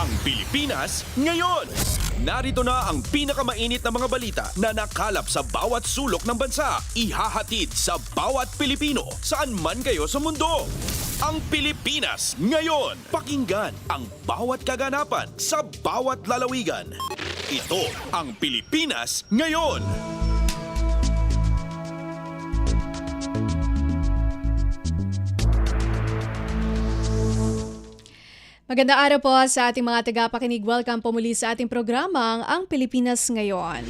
Ang Pilipinas ngayon. Narito na ang pinakamainit na mga balita na nakalap sa bawat sulok ng bansa. Ihahatid sa bawat Pilipino saan man kayo sa mundo. Ang Pilipinas ngayon. Pakinggan ang bawat kaganapan sa bawat lalawigan. Ito ang Pilipinas ngayon. Magandang araw po sa ating mga tagapakinig. Welcome po muli sa ating programang Ang Pilipinas Ngayon.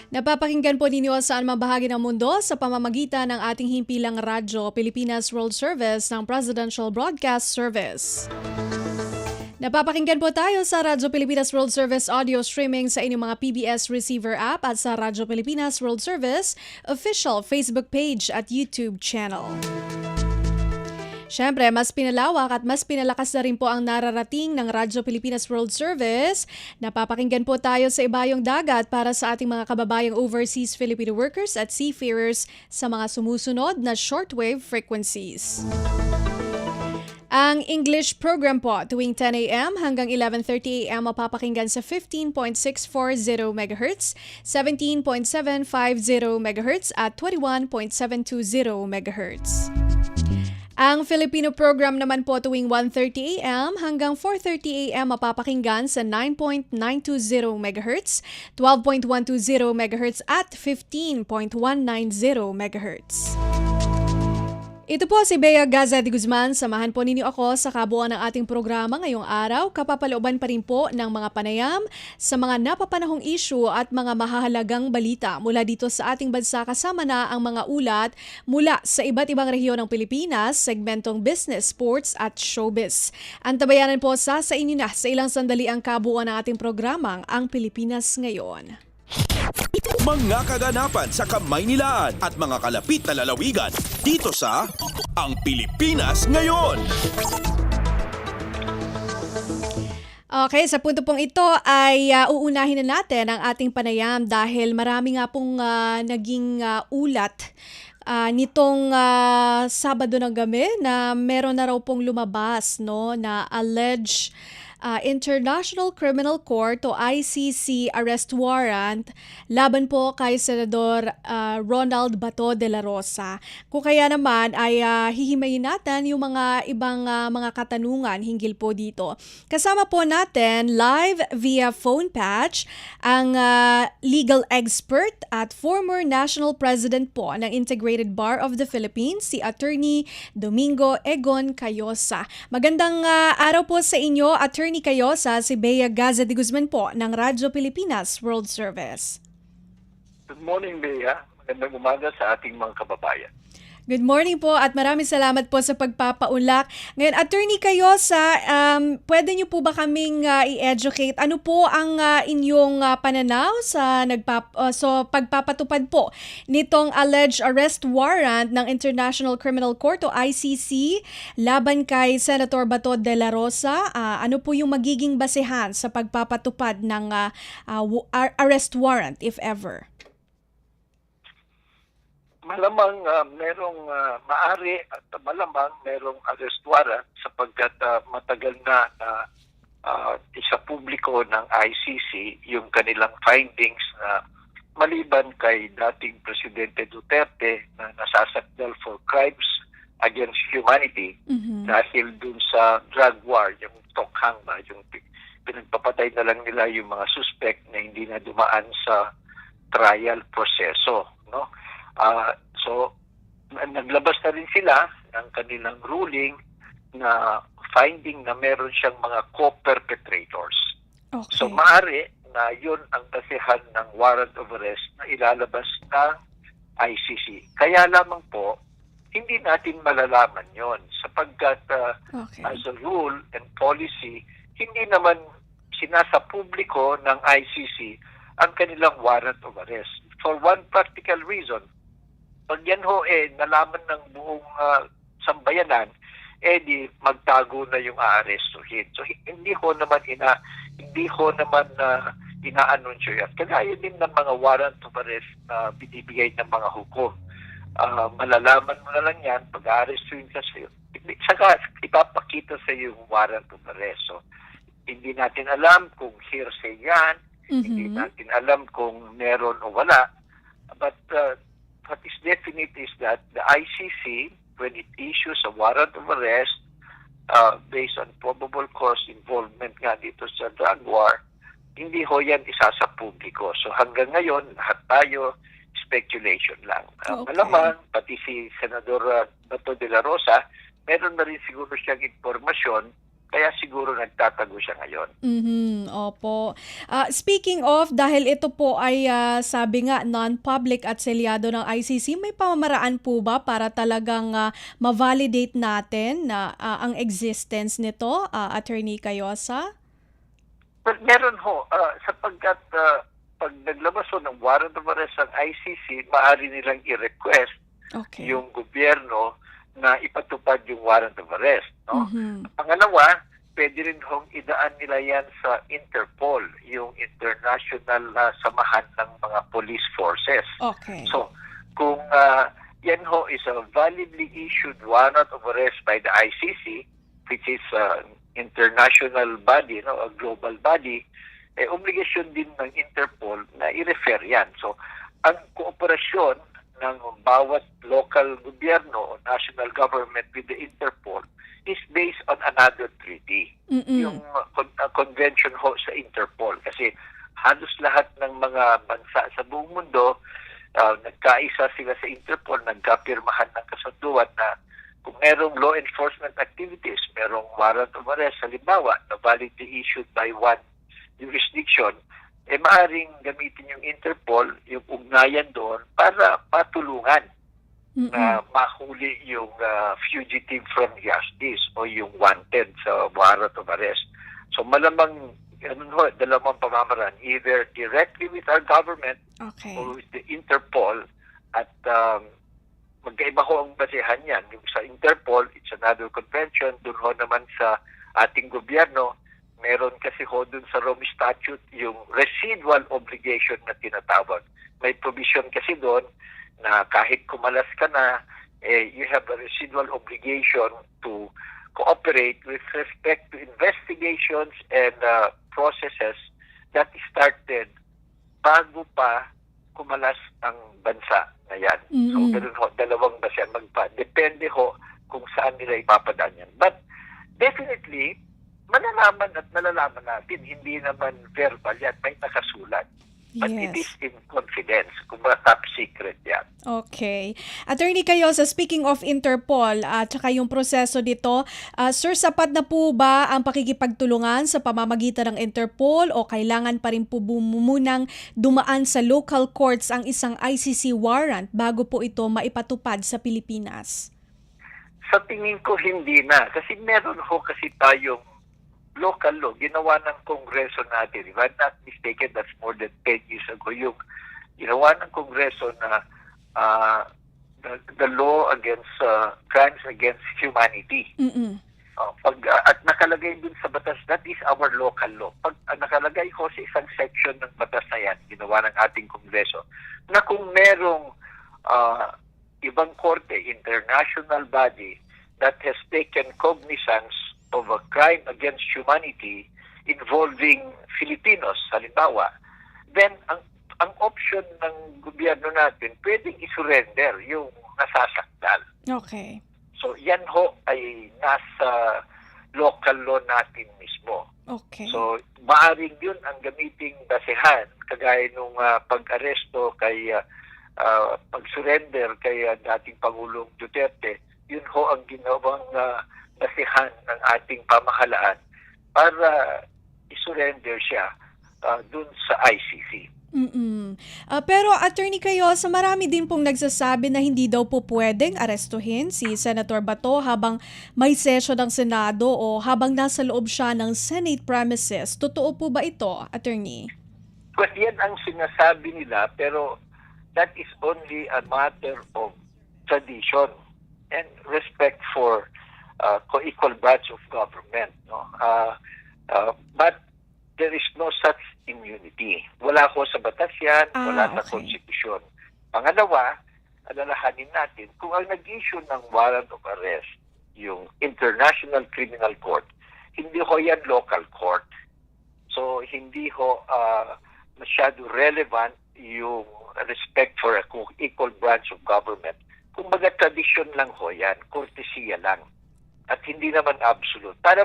Napapakinggan po ninyo saan mang bahagi ng mundo sa pamamagitan ng ating himpilang radyo, Pilipinas World Service ng Presidential Broadcast Service. Napapakinggan po tayo sa Radyo Pilipinas World Service audio streaming sa inyong mga PBS receiver app at sa Radyo Pilipinas World Service official Facebook page at YouTube channel. Siyempre, mas pinalawak at mas pinalakas na rin po ang nararating ng Radyo Pilipinas World Service. Napapakinggan po tayo sa ibayong dagat para sa ating mga kababayang overseas Filipino workers at seafarers sa mga sumusunod na shortwave frequencies. Ang English program po tuwing 10 a.m. hanggang 11:30 a.m. mapapakinggan sa 15.640 MHz, 17.750 MHz at 21.720 MHz. Ang Filipino program naman po tuwing 1:30 a.m. hanggang 4:30 a.m. mapapakinggan sa 9.920 MHz, 12.120 MHz at 15.190 MHz. Ito po si Bea Gaza de Guzman. Samahan po ninyo ako sa kabuuan ng ating programa ngayong araw. Kapapalooban pa rin po ng mga panayam sa mga napapanahong issue at mga mahahalagang balita mula dito sa ating bansa, kasama na ang mga ulat mula sa iba't ibang rehiyon ng Pilipinas, segmentong business, sports at showbiz. Antabayanan po sa inyo na sa ilang sandali ang kabuuan ng ating programang Ang Pilipinas Ngayon. Mga kaganapan sa Kamaynilaan at mga kalapit na lalawigan dito sa Ang Pilipinas Ngayon. Okay, sa punto pong ito ay uunahin na natin ang ating panayam dahil marami nga pong naging ulat nitong Sabado ng gabi na meron na raw pong lumabas na alleged International Criminal Court o ICC arrest warrant laban po kay Senador Ronald Bato de la Rosa. Kung kaya naman ay hihimayin natin yung mga ibang mga katanungan hinggil po dito. Kasama po natin live via phone patch ang legal expert at former national president po ng Integrated Bar of the Philippines, si Attorney Domingo Egon Cayosa. Magandang araw po sa inyo, Attorney Cayosa. Si Bea Gaza de Guzman po ng Radyo Pilipinas World Service. Good morning, Bea. Magandang umaga sa ating mga kababayan. Good morning po at maraming salamat po sa pagpapaunlak. Ngayon, Attorney Cayosa, pwede niyo po ba kaming i-educate? Ano po ang inyong pananaw sa pagpapatupad po nitong alleged arrest warrant ng International Criminal Court o ICC laban kay Senator Bato de la Rosa? Ano po yung magiging basehan sa pagpapatupad ng arrest warrant, if ever? Malamang merong maari at malamang merong arrest warrant sapagkat matagal na isa publiko ng ICC yung kanilang findings na maliban kay dating Presidente Duterte na nasasakdal for crimes against humanity dahil dun sa drug war, yung tokhang ba, yung pinagpapatay na lang nila yung mga suspect na hindi na dumaan sa trial proseso, no? So, naglabas na rin sila ng kanilang ruling na finding na meron siyang mga co-perpetrators. Okay. So, maaari na yun ang basehan ng warrant of arrest na ilalabas ng ICC. Kaya lamang po, hindi natin malalaman yon sapagkat as a rule and policy, hindi naman sinasa publiko ng ICC ang kanilang warrant of arrest. For one practical reason, pag yan nalaman ng buong sambayanan, di magtago na yung aarestuhin. So hindi ho naman inaanunsyo yan. Kagaya din ng mga warrant of arrest na binibigay ng mga hukom. Malalaman mo na lang yan pag aarestuhin ka saka ipapakita sa yung warrant of arrest. So, hindi natin alam kung hearsay yan, hindi natin alam kung meron o wala. But what is definite is that the ICC, when it issues a warrant of arrest based on probable cause involvement nga dito sa drug war, hindi ho yan isa sa publiko. So hanggang ngayon, lahat tayo, speculation lang. Malamang, pati si Senador Bato de la Rosa, meron na rin siguro siyang impormasyon, kaya siguro nagtatago siya ngayon. Opo. Speaking of, dahil ito po ay sabi nga non-public at selyado ng ICC, may pamamaraan po ba para talagang ma-validate natin na ang existence nito, Attorney Cayosa? But meron ho, sapagkat pag naglabas ho ng warrant of arrest ang ICC, maaari nilang i-request yung gobyerno na ipatupad yung warrant of arrest. No? Pangalawa, pwede rin hong idaan nila yan sa Interpol, yung international samahan ng mga police forces. So, kung yan ho is a validly issued warrant of arrest by the ICC, which is international body, no, a global body, obligasyon din ng Interpol na i-refer yan. So, ang kooperasyon ng bawat local gobyerno o national government with the Interpol is based on another treaty. Yung convention ho sa Interpol. Kasi halos lahat ng mga bansa sa buong mundo, nagkaisa sila sa Interpol, nagkapirmahan ng kasunduan na kung merong law enforcement activities, merong warrant of arrest, halimbawa, na validly issued by one jurisdiction, maaaring gamitin yung Interpol, yung ugnayan doon, para patulungan na mahuli yung fugitive from justice o yung wanted sa warrant of arrest. So malamang, dalawang pamamaraan, either directly with our government or with the Interpol, at magkaiba ho ang basehan yan. Yung sa Interpol, it's another convention. Doon ho naman sa ating gobyerno, meron kasi ho dun sa Rome Statute yung residual obligation na tinatawag. May provision kasi doon na kahit kumalas ka na, you have a residual obligation to cooperate with respect to investigations and processes that started bago pa kumalas ang bansa na yan. So, ganun ho, dalawang basehan. Depende ho kung saan nila ipapadaan yan. But definitely, malalaman at malalaman natin, hindi naman verbal yan, may nakasulat. But it is in confidence, kung mga top secret yan. Okay. Attorney Cayosa, speaking of Interpol at saka yung proseso dito, sir, sapat na po ba ang pakikipagtulungan sa pamamagitan ng Interpol o kailangan pa rin po munang dumaan sa local courts ang isang ICC warrant bago po ito maipatupad sa Pilipinas? Sa tingin ko hindi na. Kasi meron ho kasi tayong local law, ginawa ng Kongreso natin. If I'm not mistaken, that's more than 10 years ago. Yung ginawa ng Kongreso na the law against crimes against humanity. At nakalagay dun sa batas, that is our local law. Pag nakalagay ko sa isang section ng batas na yan, ginawa ng ating Kongreso, na kung merong ibang korte, international body, that has taken cognizance of a crime against humanity involving Filipinos, halimbawa, then ang option ng gobyerno natin, pwedeng isurrender yung nasasakdal. Okay. So yan ho ay nasa local law natin mismo. Okay. So maaring yun ang gamiting basehan, kagaya nung pag-aresto kay pag-surrender kay dating Pangulong Duterte, yun ho ang ginawang basihan ng ating pamahalaan para isurrender siya dun sa ICC. Pero Attorney Cayosa, marami din pong nagsasabi na hindi daw po pwedeng arestuhin si Senator Bato habang may session ng Senado o habang nasa loob siya ng Senate premises. Totoo po ba ito, Attorney? Well, yan ang sinasabi nila, pero that is only a matter of tradition and respect for co-equal branch of government. No? But there is no such immunity. Wala ko sa batas yan, wala sa konstitusyon. Pangalawa, alalahanin natin, kung ang nag-issue ng warrant of arrest yung International Criminal Court, hindi ho yan local court. So hindi ho masyado relevant yung respect for a equal branch of government. Kumbaga tradisyon lang ho yan, courtesy lang. At hindi naman absolute. Para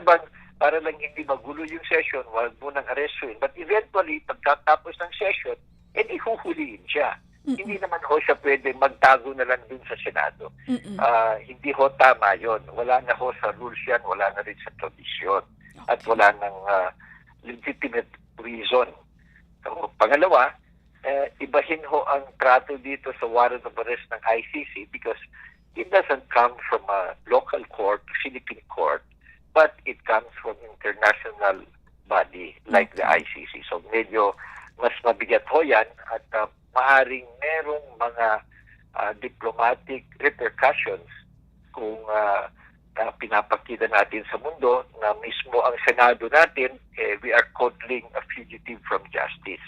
lang hindi magulo yung session, wag mo nang arrestuin. But eventually, pagkatapos ng session, edi huhulihin siya. Hindi naman ho siya pwede magtago na lang dun sa Senado. Hindi ho tama yon. Wala na ho sa rules yan, wala na rin sa tradisyon. At wala nang legitimate reason. So, pangalawa, ibahin ho ang trato dito sa warrant of arrest ng ICC because it doesn't come from a local court, Philippine court, but it comes from international body like the ICC. So medyo mas mabigat ho yan at maaring merong mga diplomatic repercussions kung pinapakita natin sa mundo na mismo ang Senado natin, we are coddling a fugitive from justice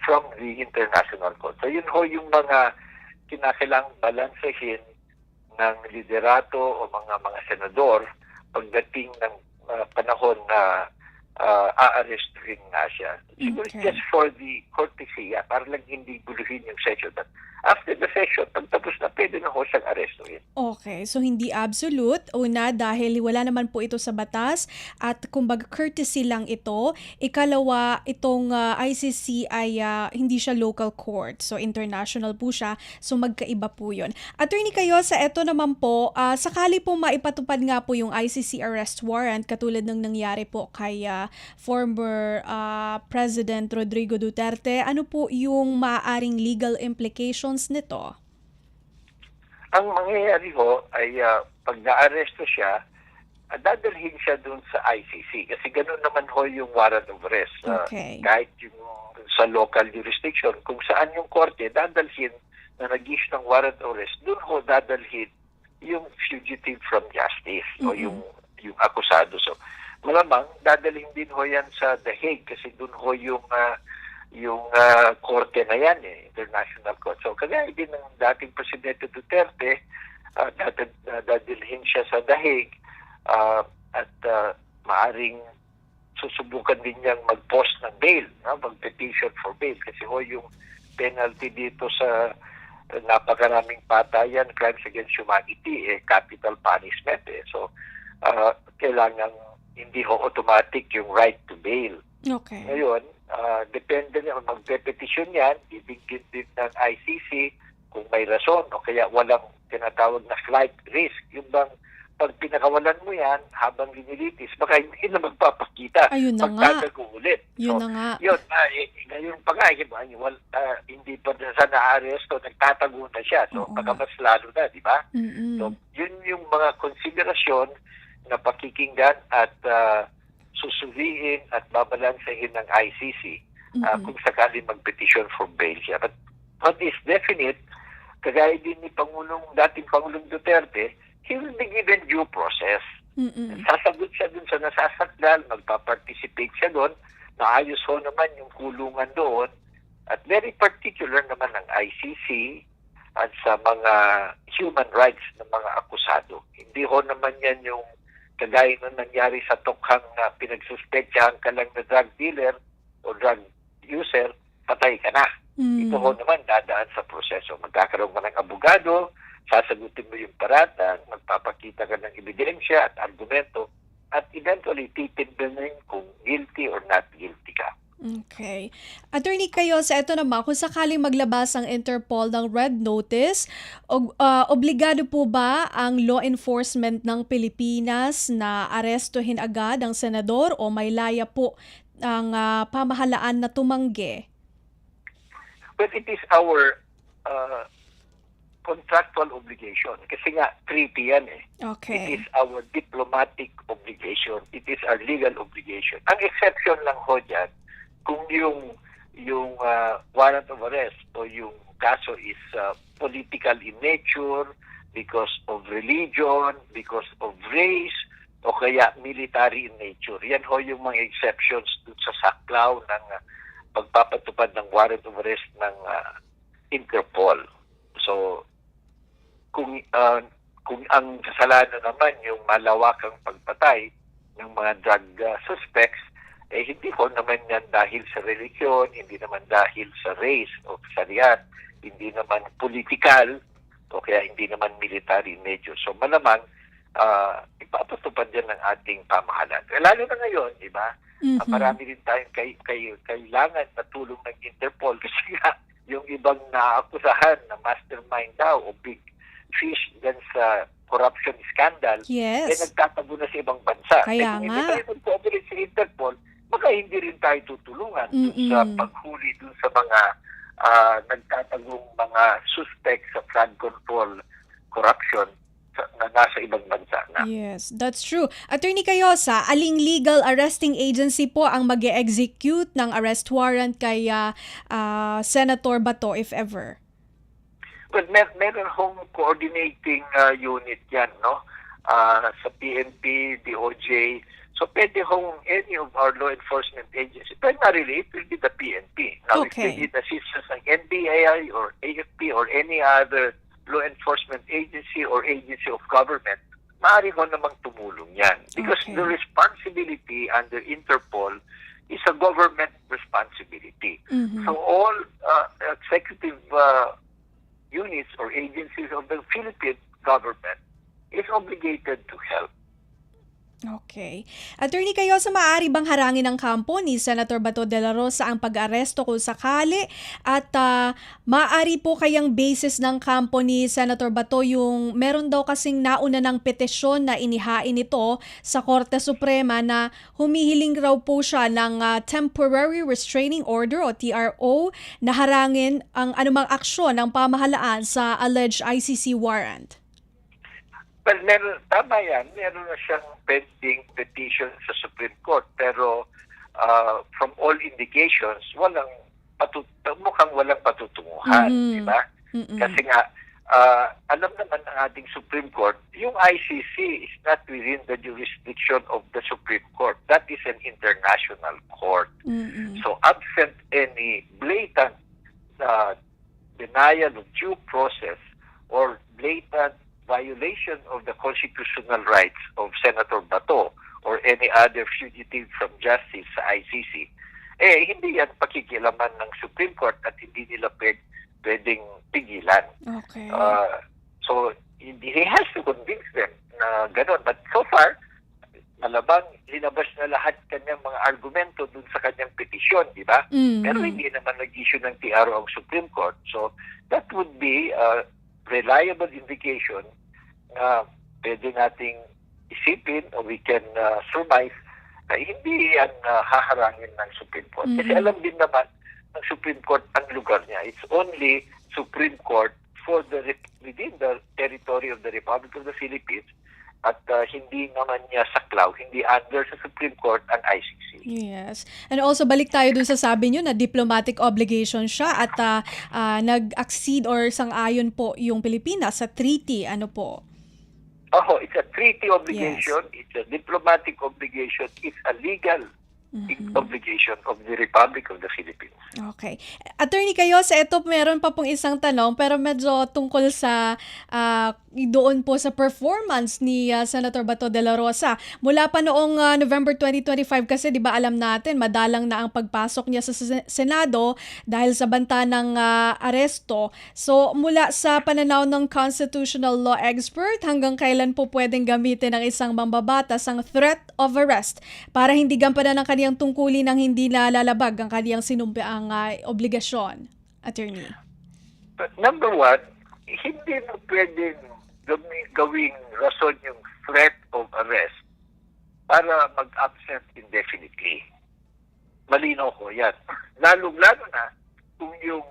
from the international court. So yun ho yung mga kinakailangang balansehin ng liderato o mga senador pagdating ng panahon na aarestuhin nga siya. Siguro just for the courtesy, para lang hindi guluhin yung session. But after the session, pagtapos na, pwede na ho siyang arestuhin. Okay, so hindi absolute. Una, dahil wala naman po ito sa batas at kumbaga courtesy lang ito. Ikalawa, itong ICC ay hindi siya local court. So international po siya. So magkaiba po yun. Attorney kayo, sa ito naman po, sakali po maipatupad nga po yung ICC arrest warrant katulad ng nangyari po kay former President Rodrigo Duterte, ano po yung maaaring legal implications nito? Ang mangyayari ho ay pag na-aresto siya, dadalhin siya dun sa ICC. Kasi ganoon naman ho yung warrant of arrest. Okay. Kahit yung sa local jurisdiction, kung saan yung korte dadalhin na nag-issue ng warrant of arrest, dun ho dadalhin yung fugitive from justice o yung akusado. So, malamang dadalhin din ho yan sa The Hague kasi dun ho yung korte na yan, international court. So kagaya din ng dating Presidente Duterte, dadalhin siya sa The Hague at maaring susubukan din niyang mag-post ng bail, mag-petition for bail kasi ho yung penalty dito sa napakaraming patayan, crimes against humanity, capital punishment. So kailangan hindi ho automatic yung right to bail. Okay. Ngayon, depende niya, magpe-petition yan, ibigin din ng ICC kung may rason o kaya walang tinatawag na flight risk. Yung bang pag pinakawalan mo yan habang linilitis, baka hindi na magpapakita. Ayun na magtatago ulit. Yun so, na nga. Yun, ngayon pa nga, hindi pa sa na-aresto, nagtatago na siya. So, baka mas lalo na, di ba? So, yun yung mga konsiderasyon na pakikinggan at susulihin at babalansahin ng ICC kung sakali mag-petition for bail siya. But what is definite, kagaya din ni dating Pangulong Duterte, he will be given due process. Sasagot siya dun sa nasasakdal, magpa-participate siya doon, naayos ho naman yung kulungan doon, at very particular naman ng ICC at sa mga human rights ng mga akusado. Hindi ho naman yan yung kagaya nung nangyari sa Tokhang na pinagsuspetsahan ka lang na drug dealer o drug user, patay ka na. Ito ho naman dadaan sa proseso. Magkakaroon ka ng abogado, sasagutin mo yung paratan, magpapakita ka ng ebidensya at argumento, at eventually titignan kung guilty or not guilty ka. Okay. Attorney kayo, sa ito naman, kung sakaling maglabas ang Interpol ng red notice, obligado po ba ang law enforcement ng Pilipinas na arestuhin agad ang senador o may laya po ang pamahalaan na tumanggi? Well, it is our contractual obligation. Kasi nga, treaty yan . Okay. It is our diplomatic obligation. It is our legal obligation. Ang exception lang ho dyan, kung yung warrant of arrest o yung kaso is political in nature, because of religion, because of race, o kaya military in nature. Yan ho yung mga exceptions dun sa saklaw ng pagpapatupad ng warrant of arrest ng Interpol. So, kung kung ang kasalanan naman yung malawakang pagpatay ng mga drug suspects, hindi ko naman yan dahil sa religion, hindi naman dahil sa race o kasarian, hindi naman political, o kaya hindi naman military measure. So malamang ipapatupad yan ng ating pamahalaan. Lalo na ngayon, di ba? Marami rin tayong kailangan na tulong ng Interpol kasi nga yung ibang naakusahan na mastermind daw o big fish dyan sa corruption scandal, Yes. nagtatago na sa ibang bansa. Kaya Kung nga. hindi tayo mag-cooperate sa Interpol, baka hindi rin tayo tutulungan dun sa paghuli dun sa mga nagtatagong mga suspect sa flood control corruption na nasa ibang bansa na. Yes, that's true. Attorney Cayosa, aling legal arresting agency po ang mag-execute ng arrest warrant kay Senator Bato, if ever? Well, meron hong coordinating unit yan, no? Sa PNP, DOJ. So, pwede hong any of our law enforcement agencies. Primarily, it will be the PNP. Now, if they need assistance ng NBI or AFP or any other law enforcement agency or agency of government, maaari ho namang tumulong yan. Because the responsibility under Interpol is a government responsibility. So, all executive units or agencies of the Philippine government is obligated to help. Okay. Attorney Cayosa, maaari bang harangin ng kampo ni Senator Bato de la Rosa ang pag-aresto kung sakali? At maaari po kayang basis ng kampo ni Senator Bato yung meron daw kasing nauna ng petisyon na inihain ito sa Korte Suprema na humihiling raw po siya ng Temporary Restraining Order o TRO na harangin ang anumang aksyon ng pamahalaan sa alleged ICC warrant. Well, tama yan. Meron na siyang pending petition sa Supreme Court. Pero from all indications, mukhang walang patutunguhan. Diba? Kasi nga, alam naman ng ating Supreme Court, yung ICC is not within the jurisdiction of the Supreme Court. That is an international court. So, absent any blatant denial of due process or blatant violation of the constitutional rights of Senator Bato or any other fugitive from justice sa ICC, hindi yan pakikilaman ng Supreme Court at hindi nila pwedeng pigilan. Okay. So, he has to convince them na gano'n. But so far, malabang linabas na lahat kanyang mga argumento dun sa kanyang petisyon, di ba? Pero hindi naman nag-issue ng TRO ang Supreme Court. So, that would be reliable indication na pwede nating isipin o we can surmise na hindi yan haharangin ng Supreme Court. Kasi alam din naman ng Supreme Court ang lugar niya. It's only Supreme Court for within the territory of the Republic of the Philippines at hindi naman niya saklaw, hindi under sa Supreme Court ang ICC. Yes. And also, balik tayo dun sa sabi nyo na diplomatic obligation siya at nag-accede or sang-ayon po yung Pilipinas sa treaty. Ano po? It's a treaty obligation, it's a diplomatic obligation, it's a legal obligation of the Republic of the Philippines. Okay. Attorney Cayosa, ito meron pa pong isang tanong pero medyo tungkol sa doon po sa performance ni Senator Bato de la Rosa. Mula pa noong November 2025 kasi 'di ba alam natin madalang na ang pagpasok niya sa Senado dahil sa banta ng aresto. So mula sa pananaw ng constitutional law expert, hanggang kailan po pwedeng gamitin ng isang mambabatas ang threat of arrest para hindi gampanan ng kaniyang tungkulin ng hindi nalalabag ang kaniyang sinumpiang obligasyon? Attorney. But number one, hindi mo pwedeng gawing rason yung threat of arrest para mag-absent indefinitely. Malinaw ko yan. Lalo-lalo na kung yung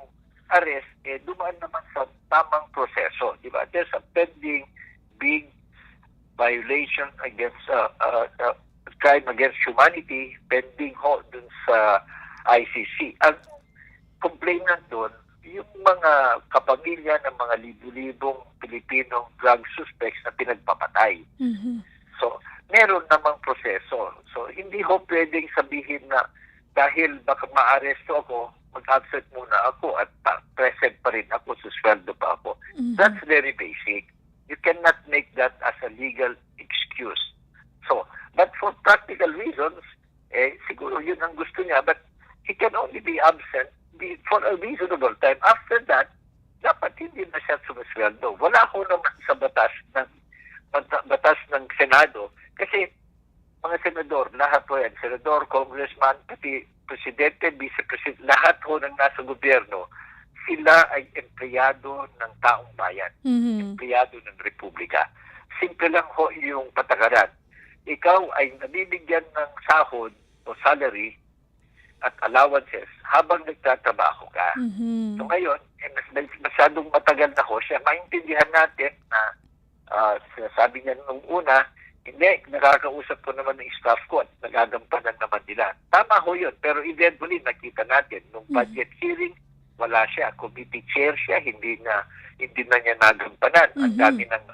arrest dumaan naman sa tamang proseso. Diba? There's a pending big violation against crime against humanity pending ho dun sa ICC. Ang complainant doon, yung mga kapamilya ng mga libu-libong Pilipinong drug suspects na pinagpapatay. So, meron namang proseso. So, hindi ho pwedeng sabihin na dahil baka maaresto ako, mag-absent muna ako at present pa rin ako, susweldo pa ako. That's very basic. You cannot make Senado. Kasi mga senador, lahat po yan, senador, congressman, pati presidente, vice-president, lahat ho ng nasa gobyerno, sila ay empleyado ng taong bayan, empleyado ng republika. Simple lang ho yung patakaran. Ikaw ay nabibigyan ng sahod o salary at allowances habang nagtatrabaho ka. So ngayon, masyadong matagal na ho siya. Maintindihan natin na sabi niya nung una, hindi, nakakausap ko naman ng staff ko at nagagampanan naman nila. Tama ho yun, pero eventually nakita natin nung budget hearing, wala siya. Committee chair siya, hindi na niya nagampanan. Ang dami ng...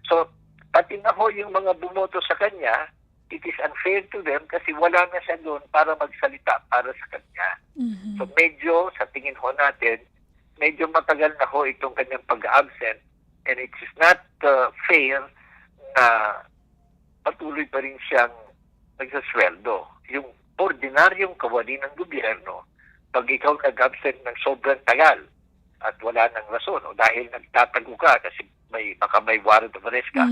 So, pati na ho yung mga bumoto sa kanya, it is unfair to them kasi wala na siya doon para magsalita para sa kanya. So medyo, sa tingin ho natin, medyo matagal na ho itong kanyang pag-absent and it is not fair na patuloy pa rin siyang nagsasweldo. Yung ordinaryong kawani ng gobyerno, pag ikaw nag-absent ng sobrang tagal at wala nang rason o dahil nagtatago ka kasi baka may warrant of arrest ka,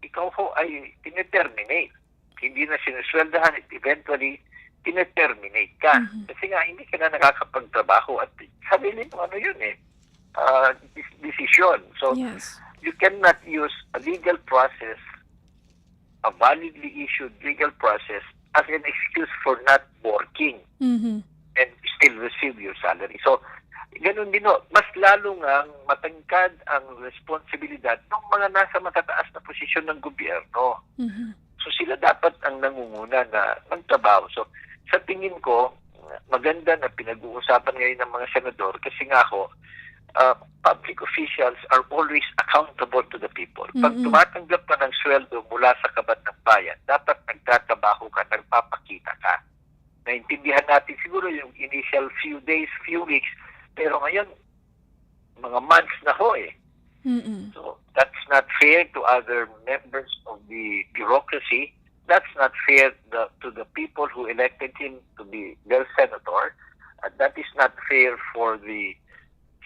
ikaw ho ay tineterminate. Hindi na sinusweldahan at eventually tineterminate ka. Kasi nga, hindi ka na nakakapagtrabaho at sarili mo yun decision. So, you cannot use a legal process, a validly issued legal process as an excuse for not working and still receive your salary. So, ganun din ho, mas lalo nga matangkad ang responsibilidad ng mga nasa matataas na posisyon ng gobyerno. So sila dapat ang nangunguna na magtrabaho. So sa tingin ko, maganda na pinag-uusapan ngayon ng mga senador kasi nga ho, public officials are always accountable to the people. Pag tumatanggap ka ng sweldo mula sa kaban ng bayan, dapat nagtatrabaho ka, nagpapakita ka. Naintindihan natin siguro yung initial few days, few weeks, pero ngayon, mga months na ho So that's not fair to other members of the bureaucracy. That's not fair to the people who elected him to be their senator. That is not fair for the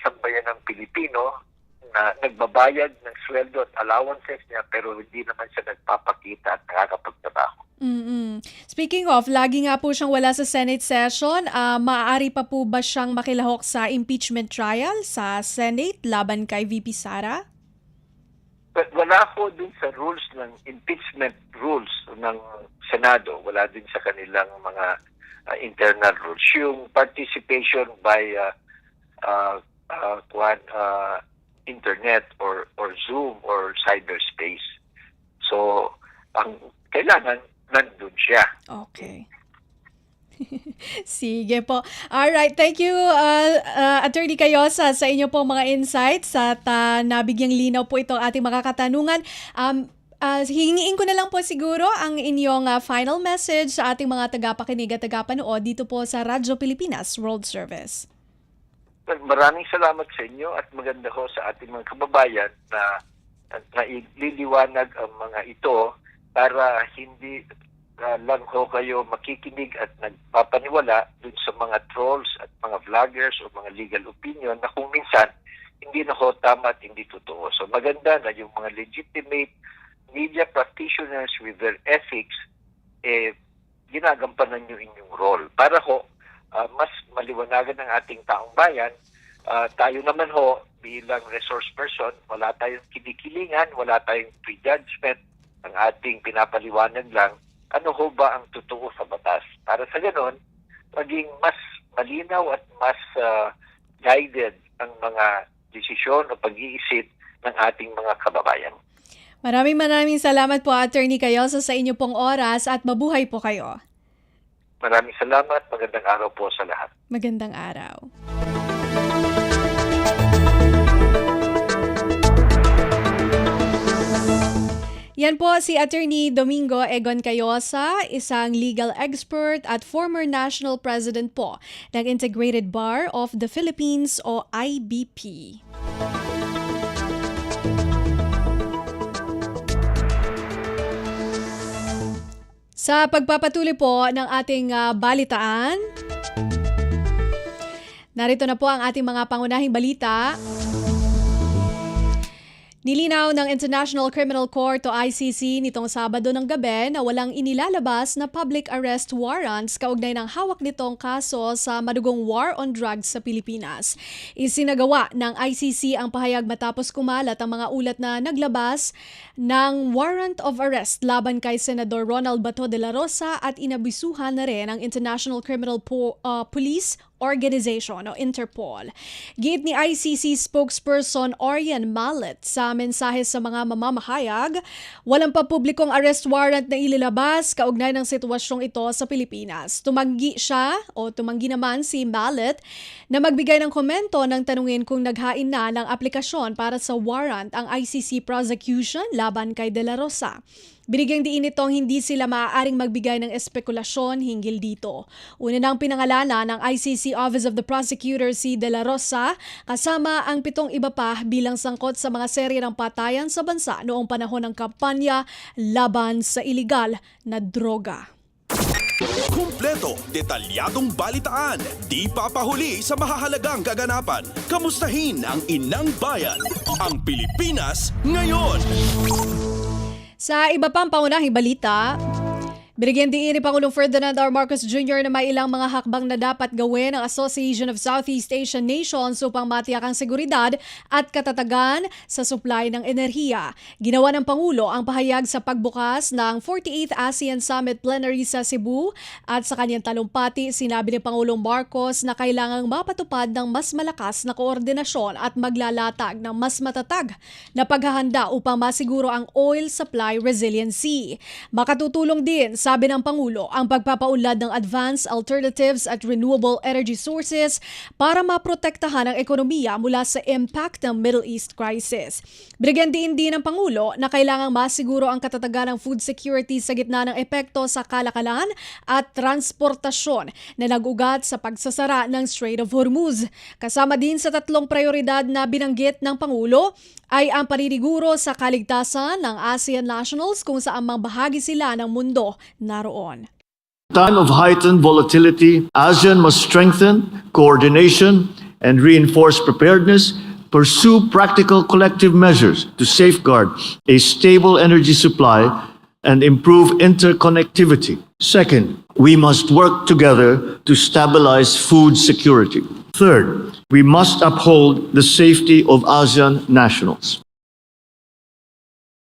sambayan ng Pilipino na nagbabayad ng sweldo at allowances niya pero hindi naman siya nagpapakita at nakakapagtrabaho. Speaking of, lagi nga po siyang wala sa Senate session. Maaari pa po ba siyang makilahok sa impeachment trial sa Senate laban kay VP Sara? But wala po dun sa rules ng impeachment rules ng Senado. Wala din sa kanilang mga internal rules. Yung participation by internet or Zoom or cyberspace. So, ang kailangan nandun siya. Okay. Sige po. Alright, thank you Attorney Cayosa sa inyo pong mga insights at nabigyang linaw po itong ating mga katanungan. Hingiin ko na lang po siguro ang inyong final message sa ating mga tagapakinig at tagapanood dito po sa Radyo Pilipinas World Service. Maraming salamat sa inyo at maganda ho sa ating mga kababayan na ililiwanag ang mga ito para hindi lang ho kayo makikinig at nagpapaniwala dun sa mga trolls at mga vloggers o mga legal opinion na kung minsan hindi na ho tama at hindi totoo. So maganda na yung mga legitimate media practitioners with their ethics ginagampanan nyo inyong role para ho mas maliwanagan ng ating taong bayan. Tayo naman ho bilang resource person, wala tayong kinikilingan, wala tayong prejudgment. Ang ating pinapaliwanag lang, ano ho ba ang totoo sa batas? Para sa ganon, maging mas malinaw at mas guided ang mga desisyon o pag-iisip ng ating mga kababayan. Maraming salamat po Attorney Cayosa sa inyo pong oras at mabuhay po kayo. Maraming salamat. Magandang araw po sa lahat. Magandang araw. Yan po si Attorney Domingo Egon Cayosa, isang legal expert at former national president po ng Integrated Bar of the Philippines o IBP. Sa pagpapatuloy po ng ating balitaan, narito na po ang ating mga pangunahing balita. Nilinaw ng International Criminal Court o ICC nitong Sabado ng gabi na walang inilalabas na public arrest warrants kaugnay ng hawak nitong kaso sa madugong war on drugs sa Pilipinas. Isinagawa ng ICC ang pahayag matapos kumalat ang mga ulat na naglabas ng warrant of arrest laban kay Senador Ronald Bato de la Rosa at inabisuhan na rin ang International Criminal Police Organization o Interpol. Giit ni ICC spokesperson Orion Mallet sa mensahe sa mga mamamahayag, walang pa publikong arrest warrant na ililabas kaugnay ng sitwasyong ito sa Pilipinas. Tumanggi naman si Mallet na magbigay ng komento nang tanungin kung naghain na ng aplikasyon para sa warrant ang ICC prosecution laban kay De La Rosa. Binigyang diin nitong hindi sila maaaring magbigay ng espekulasyon hinggil dito. Una nang pinangalana ng ICC Office of the Prosecutor si De La Rosa kasama ang 7 iba pa bilang sangkot sa mga serye ng patayan sa bansa noong panahon ng kampanya laban sa iligal na droga. Kumpleto, detalyadong balitaan, di papahuli sa mahahalagang kaganapan. Kamustahin ang inang bayan, ang Pilipinas ngayon. Sa iba pang pangunahing balita, binigyan diin ni Pangulong Ferdinand R. Marcos Jr. na may ilang mga hakbang na dapat gawin ng Association of Southeast Asian Nations upang matiyak ang seguridad at katatagan sa supply ng enerhiya. Ginawa ng Pangulo ang pahayag sa pagbukas ng 48th ASEAN Summit Plenary sa Cebu at sa kanyang talumpati sinabi ni Pangulong Marcos na kailangang mapatupad ng mas malakas na koordinasyon at maglalatag ng mas matatag na paghahanda upang masiguro ang oil supply resiliency. Makatutulong din, sabi ng Pangulo, ang pagpapaunlad ng advanced alternatives at renewable energy sources para maprotektahan ang ekonomiya mula sa impact ng Middle East crisis. Binigyan din ng Pangulo na kailangang masiguro ang katatagan ng food security sa gitna ng epekto sa kalakalan at transportasyon na nag-ugat sa pagsasara ng Strait of Hormuz. Kasama din sa 3 prioridad na binanggit ng Pangulo ay ang paniniguro sa kaligtasan ng ASEAN nationals kung saan mang bahagi sila ng mundo naroon. Time of heightened volatility, ASEAN must strengthen coordination and reinforce preparedness, pursue practical collective measures to safeguard a stable energy supply and improve interconnectivity. Second, we must work together to stabilize food security. Third, we must uphold the safety of ASEAN nationals.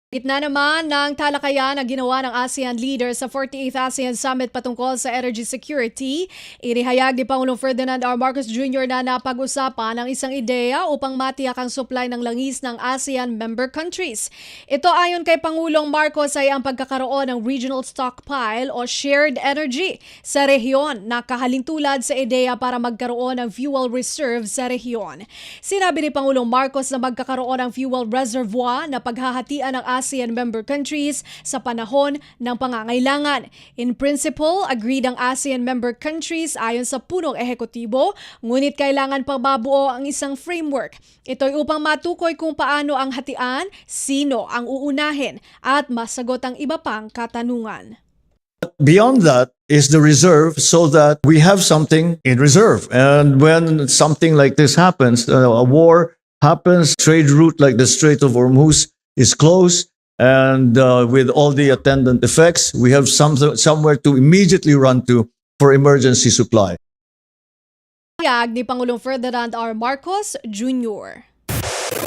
Gitna naman ng talakayan na ginawa ng ASEAN leaders sa 48th ASEAN Summit patungkol sa energy security, inihayag ni Pangulong Ferdinand R. Marcos Jr. na napag-usapan ang isang ideya upang matiyak ang supply ng langis ng ASEAN member countries. Ito ayon kay Pangulong Marcos ay ang pagkakaroon ng regional stockpile o shared energy sa rehiyon na kahalintulad sa ideya para magkaroon ng fuel reserve sa rehiyon. Sinabi ni Pangulong Marcos na magkakaroon ng fuel reservoir na paghahatian ng ASEAN member countries sa panahon ng pangangailangan. In principle, agreed ang ASEAN member countries ayon sa punong ehekutibo, ngunit kailangan pang mabuo ang isang framework. Ito'y upang matukoy kung paano ang hatian, sino ang uunahin, at masagot ang iba pang katanungan. Beyond that is the reserve so that we have something in reserve. And when something like this happens, a war happens, trade route like the Strait of Hormuz is closed, and with all the attendant effects, we have somewhere to immediately run to for emergency supply. Pahayag ni Pangulong Ferdinand R. Marcos Jr.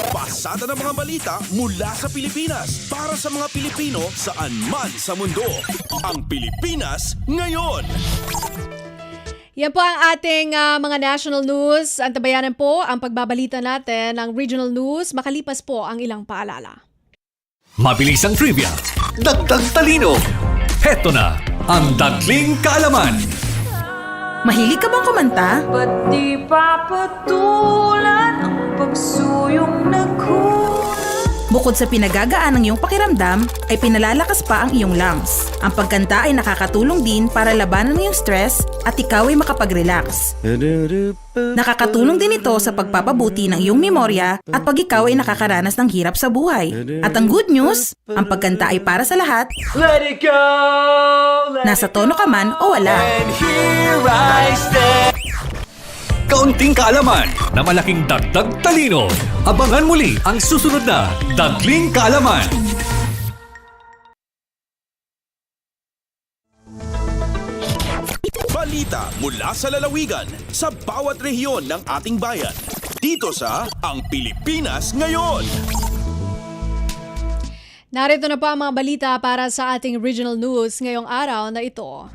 Pasada ng mga balita mula sa Pilipinas para sa mga Pilipino saan man sa mundo. Ang Pilipinas ngayon. Yan po ang ating mga national news. Antabayanan po ang pagbabalita natin ng regional news makalipas po ang ilang paalala. Mabilis ang trivia, dagdag talino. Heto na ang Dagling Kaalaman. Mahilig ka bang kumanta? Ba't di papatulan ang pagsuyong nagkulang? Bukod sa pinagagaan ng iyong pakiramdam, ay pinalalakas pa ang iyong lungs. Ang pagkanta ay nakakatulong din para labanan ang iyong stress at ikaw ay makapag-relax. Nakakatulong din ito sa pagpapabuti ng iyong memorya at pag ikaw ay nakakaranas ng hirap sa buhay. At ang good news, ang pagkanta ay para sa lahat. Let it go, Nasa tono ka man o wala. and here I stand. kaunting kaalaman na malaking dagdag talino. Abangan muli ang susunod na Dagling Kaalaman. Balita mula sa lalawigan sa bawat rehiyon ng ating bayan. Dito sa Ang Pilipinas Ngayon. Narito na po ang mga balita para sa ating regional news ngayong araw na ito.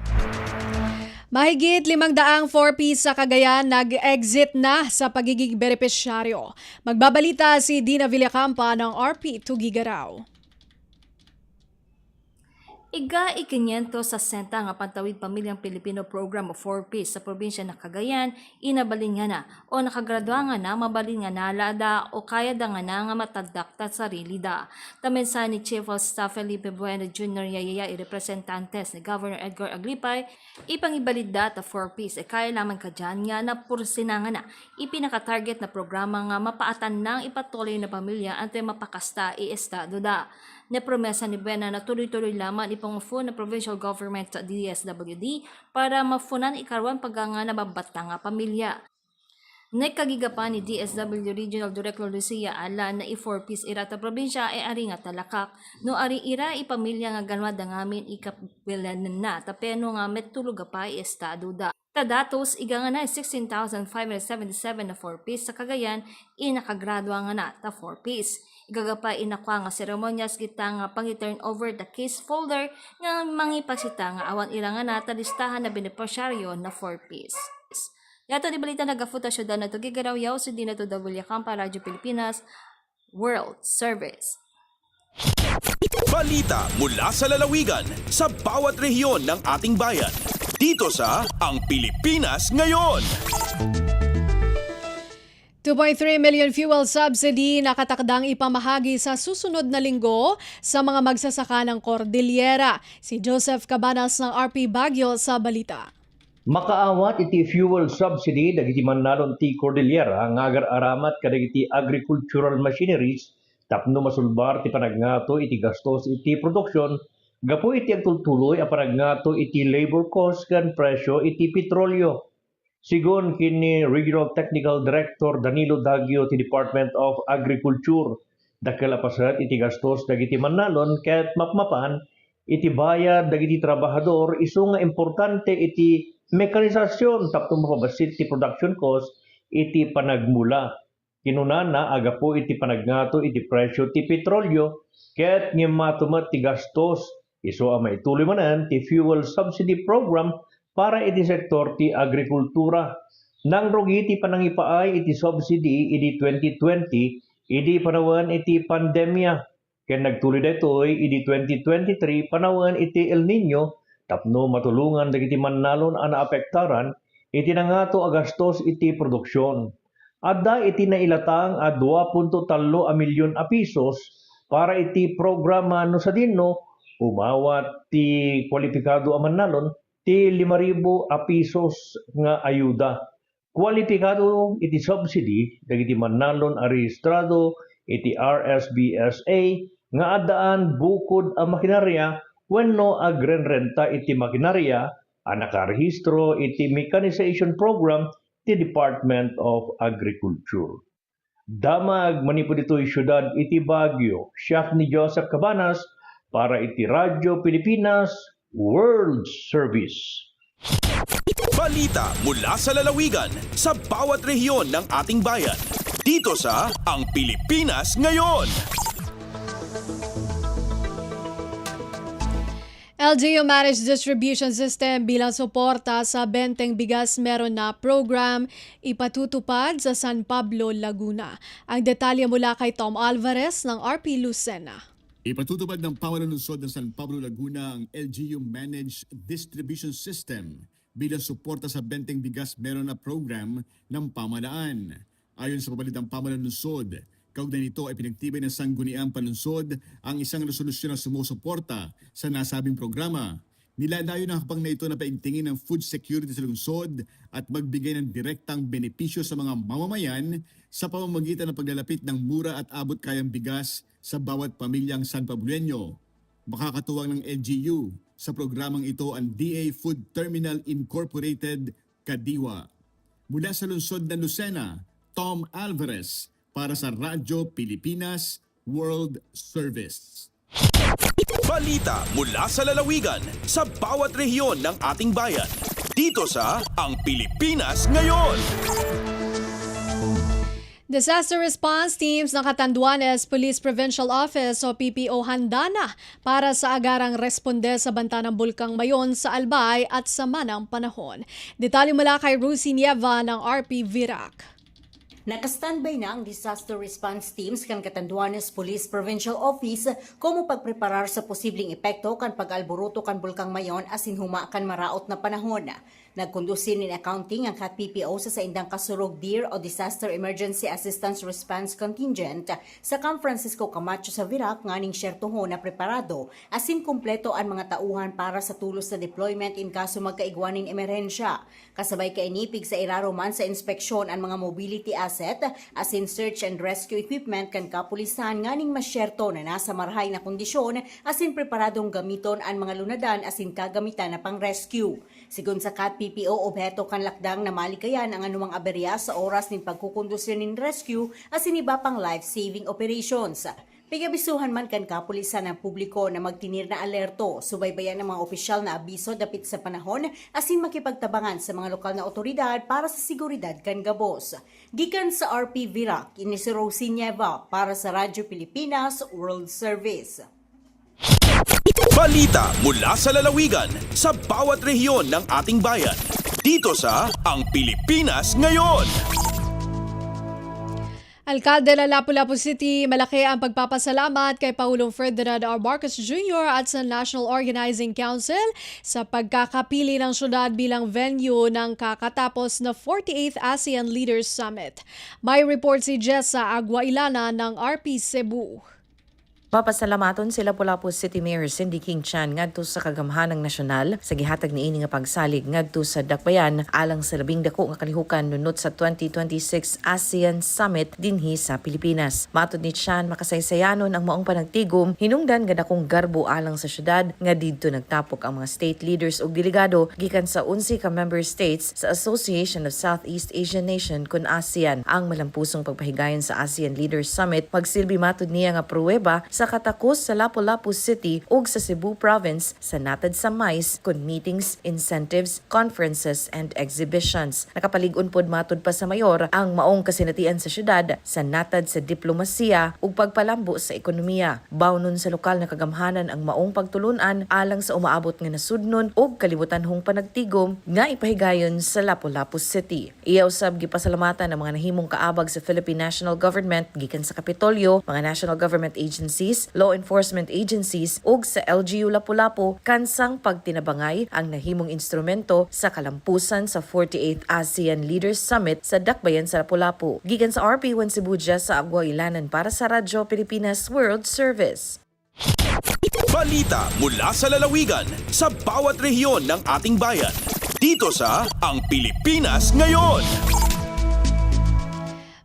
Mahigit 500 4Ps sa Cagayan nag-exit na sa pagiging benepisyaryo. Magbabalita si Dina Villacampa ng RP Tugigaraw. Iga-500 sa senta nga Pantawid Pamilyang Pilipino Program of 4Ps sa probinsya ng Cagayan, inabalin nga na o nakagraduwa nga na, mabalin nga nalada o kaya da nga na nga matadakta sarili da. Tamensa ni Chief of Staff Felipe Bueno Jr. Yayaya representantes ni Governor Edgar Aglipay, ipangibalid da ta 4Ps kaya lamang ka dyan nga na pursina nga na ipinaka-target na programa nga mapaatan ng ipatuloy na pamilya ante mapakasta i-estado da. Nepromesa ni Buena na tuloy-tuloy lamang ipangufu na provincial government sa DSWD para mafunan ikarwan paganga na babata nga pamilya. Nagkagigapan ni DSW Regional Director Lucia Ala na i-4Ps irata probinsya ay ari nga talakak. No ari ira ipamilya nga ganwa da ngamin ikapilan na tapeno nga metulog pa estado da. Tadatos iga nga na 16,577 na 4Ps sa Cagayan inakagradwa nga na ta 4Ps. Igagapa inakwa nga seremonyas kita nga pangi-turn over the case folder nga mangipasita nga awan ira nga nata listahan na benepisyaryo na 4Ps. Yato di balita nagafuta syudad na to gigaraw yaw si Dina to Villacampa, Radyo Pilipinas, World Service. Balita mula sa lalawigan sa bawat rehiyon ng ating bayan. Dito sa Ang Pilipinas Ngayon. 2.3 million fuel subsidy nakatakdang ipamahagi sa susunod na linggo sa mga magsasaka ng Cordillera. Si Joseph Cabanas ng RP Baguio sa balita. Makaawat iti fuel subsidy dagiti mannalon ti Cordillera nga agar-aramat kadagiti agricultural machineries tapno masulbar ti panagnato iti gastos iti produksyon gapu iti agtultuloy a panagnato iti labor cost ken presyo iti petrolyo. Sigon kini Regional Technical Director Danilo Dagio ti Department of Agriculture, dakkel apasat iti gastos dagiti mannalon ket mapmapan iti bayad dagiti trabahador isu nga importante iti mekanisasyon tapno mapabasit ti production cost iti panagmula. Kinunana aga po iti panagnato iti presyo ti petrolyo ket ngem matumet ti gastos isu a maituloy manen ti fuel subsidy program para iti sektor ti agrikultura. Nang rugi ti panangipaay iti subsidy iti 2020 iti panawan iti pandemya. Ken nagtuloy daytoy iti 2023 panawan iti El Nino tapno matulungan dagiti mannalon a naapektaran iti nangato a gastos iti produksyon. Adda iti nailatang a 2.3 milyon a pisos para iti programa no sa dinno umawat ti kwalipikado a mannalon ti 5,000 a pisos nga ayuda. Kwalipikado iti subsidy dagiti mannalon a rehistrado iti RSBSA nga addaan bukod a makinarya wenno agrenrenta iti makinarya a nakarehistro iti mechanization program ti Department of Agriculture. Damag manipod ito'y syudad iti Baguio, siya ni Joseph Cabanas para iti Radyo Pilipinas World Service. Balita mula sa lalawigan sa bawat rehiyon ng ating bayan. Dito sa Ang Pilipinas Ngayon. LGU Managed Distribution System bilang suporta sa benteng bigas meron na program ipatutupad sa San Pablo, Laguna. Ang detalye mula kay Tom Alvarez ng RP Lucena. Ipatutupad ng pamanunsod ng San Pablo, Laguna ang LGU Managed Distribution System bilang suporta sa benteng bigas meron na program ng pamalaan. Ayon sa pabalitang pamanunsod, kaugnay nito ay pinagtibay ng Sangguniang Panunsod ang isang resolusyon na sumusuporta sa nasabing programa. Nilalayo ng hakbang na ito na paigtingin ng food security sa lungsod at magbigay ng direktang benepisyo sa mga mamamayan sa pamamagitan ng paglalapit ng mura at abot kayang bigas sa bawat pamilyang San Pablueño. Makakatuwang ng LGU sa programang ito ang DA Food Terminal Incorporated, Kadiwa. Mula sa lungsod ng Lucena, Tom Alvarez para sa Radyo Pilipinas World Service. Balita mula sa lalawigan sa bawat rehiyon ng ating bayan. Dito sa Ang Pilipinas Ngayon. Disaster Response Teams ng Catanduanes Police Provincial Office o PPO handa na para sa agarang responde sa banta ng Bulkang Mayon sa Albay at sama ng panahon. Detalye mula kay Rusi Nieva ng RP Virac. Naka-standby na ang disaster response teams kan Catanduanes Police Provincial Office como pagpreparar sa posibleng epekto kan pag-alboruto kan Bulkang Mayon asin huma kan maraot na panahon. Nagkondusin in accounting ang CAT-PPO sa indang kasurog DIR o Disaster Emergency Assistance Response Contingent sa Camp Francisco Camacho sa Virac nganing syertoho na preparado asin kumpleto ang mga tauhan para sa tulos na deployment in kaso magkaigwaning emerhensya. Kasabay kainipig sa iraroman sa inspeksyon ang mga mobility asset asin search and rescue equipment kan kapulisan nganing masyerto na nasa marhay na kondisyon asin preparadong gamiton ang mga lunadan asin kagamitan na pang rescue. Sigun sa CAT-PPO, obheto kan lakdang na malikayan ang anumang aberya sa oras ng pagkukondusyon ng rescue asin iba pang life-saving operations. Pigabisuhan man kan kapulisan ng publiko na magtinir na alerto, subaybayan ng mga opisyal na abiso dapit sa panahon asin makipagtabangan sa mga lokal na otoridad para sa seguridad kan gabos. Gikan sa RP Virac, ini si Rosie Nieva para sa Radyo Pilipinas World Service. Balita mula sa lalawigan sa bawat rehiyon ng ating bayan. Dito sa Ang Pilipinas Ngayon. Alkalde ng Lapu-Lapu City, malaki ang pagpapasalamat kay Pangulong Ferdinand R. Marcos Jr. at sa National Organizing Council sa pagkakapili ng syudad bilang venue ng kakatapos na 48th ASEAN Leaders Summit. May report si Jessa Aguailana ng RP Cebu. Papasalamaton sila Lapu-Lapu City Mayor Cindy King Chan ngadto sa kagamhanang nasyonal sa gihatag niini nga pagsalig ngadto sa dakbayan alang sa labing dako nga kalihukan nunot sa 2026 ASEAN Summit dinhi sa Pilipinas. Matud ni Chan makasaysayanon ang maong panagtigom hinungdan nga dakong garbo alang sa syudad nga didto nagtapok ang mga state leaders ug delegado gikan sa 11 ka member states sa Association of Southeast Asian Nation kun ASEAN. Ang malampusong pagpahigayon sa ASEAN Leaders Summit magsilbi matud niya nga pruweba sa katakos sa Lapu-Lapu City ug sa Cebu Province sa natad sa mais kun meetings, incentives, conferences and exhibitions. Nakapalig-on pod matud pa sa mayor ang maong kasinatian sa syudad sa natad sa diplomasiya ug pagpalambo sa ekonomiya. Bawnon sa lokal na kagamhanan ang maong pagtulunan alang sa umaabot nga nasudnon ug kalibutanhong panagtigom nga ipahigayon sa Lapu-Lapu City. Iya usab gipasalamatan ang mga nahimong kaabag sa Philippine National Government gikan sa Kapitolyo, mga national government agencies, law enforcement agencies ug sa LGU Lapu-Lapu kansang pagtinabangay ang nahimong instrumento sa kalampusan sa 48th ASEAN Leaders Summit sa dakbayan sa Lapu-Lapu. Gikan sa RP1 Cebu sa Aguailanan para sa Radyo Pilipinas World Service. Balita mula sa lalawigan sa bawat rehiyon ng ating bayan. Dito sa Ang Pilipinas Ngayon.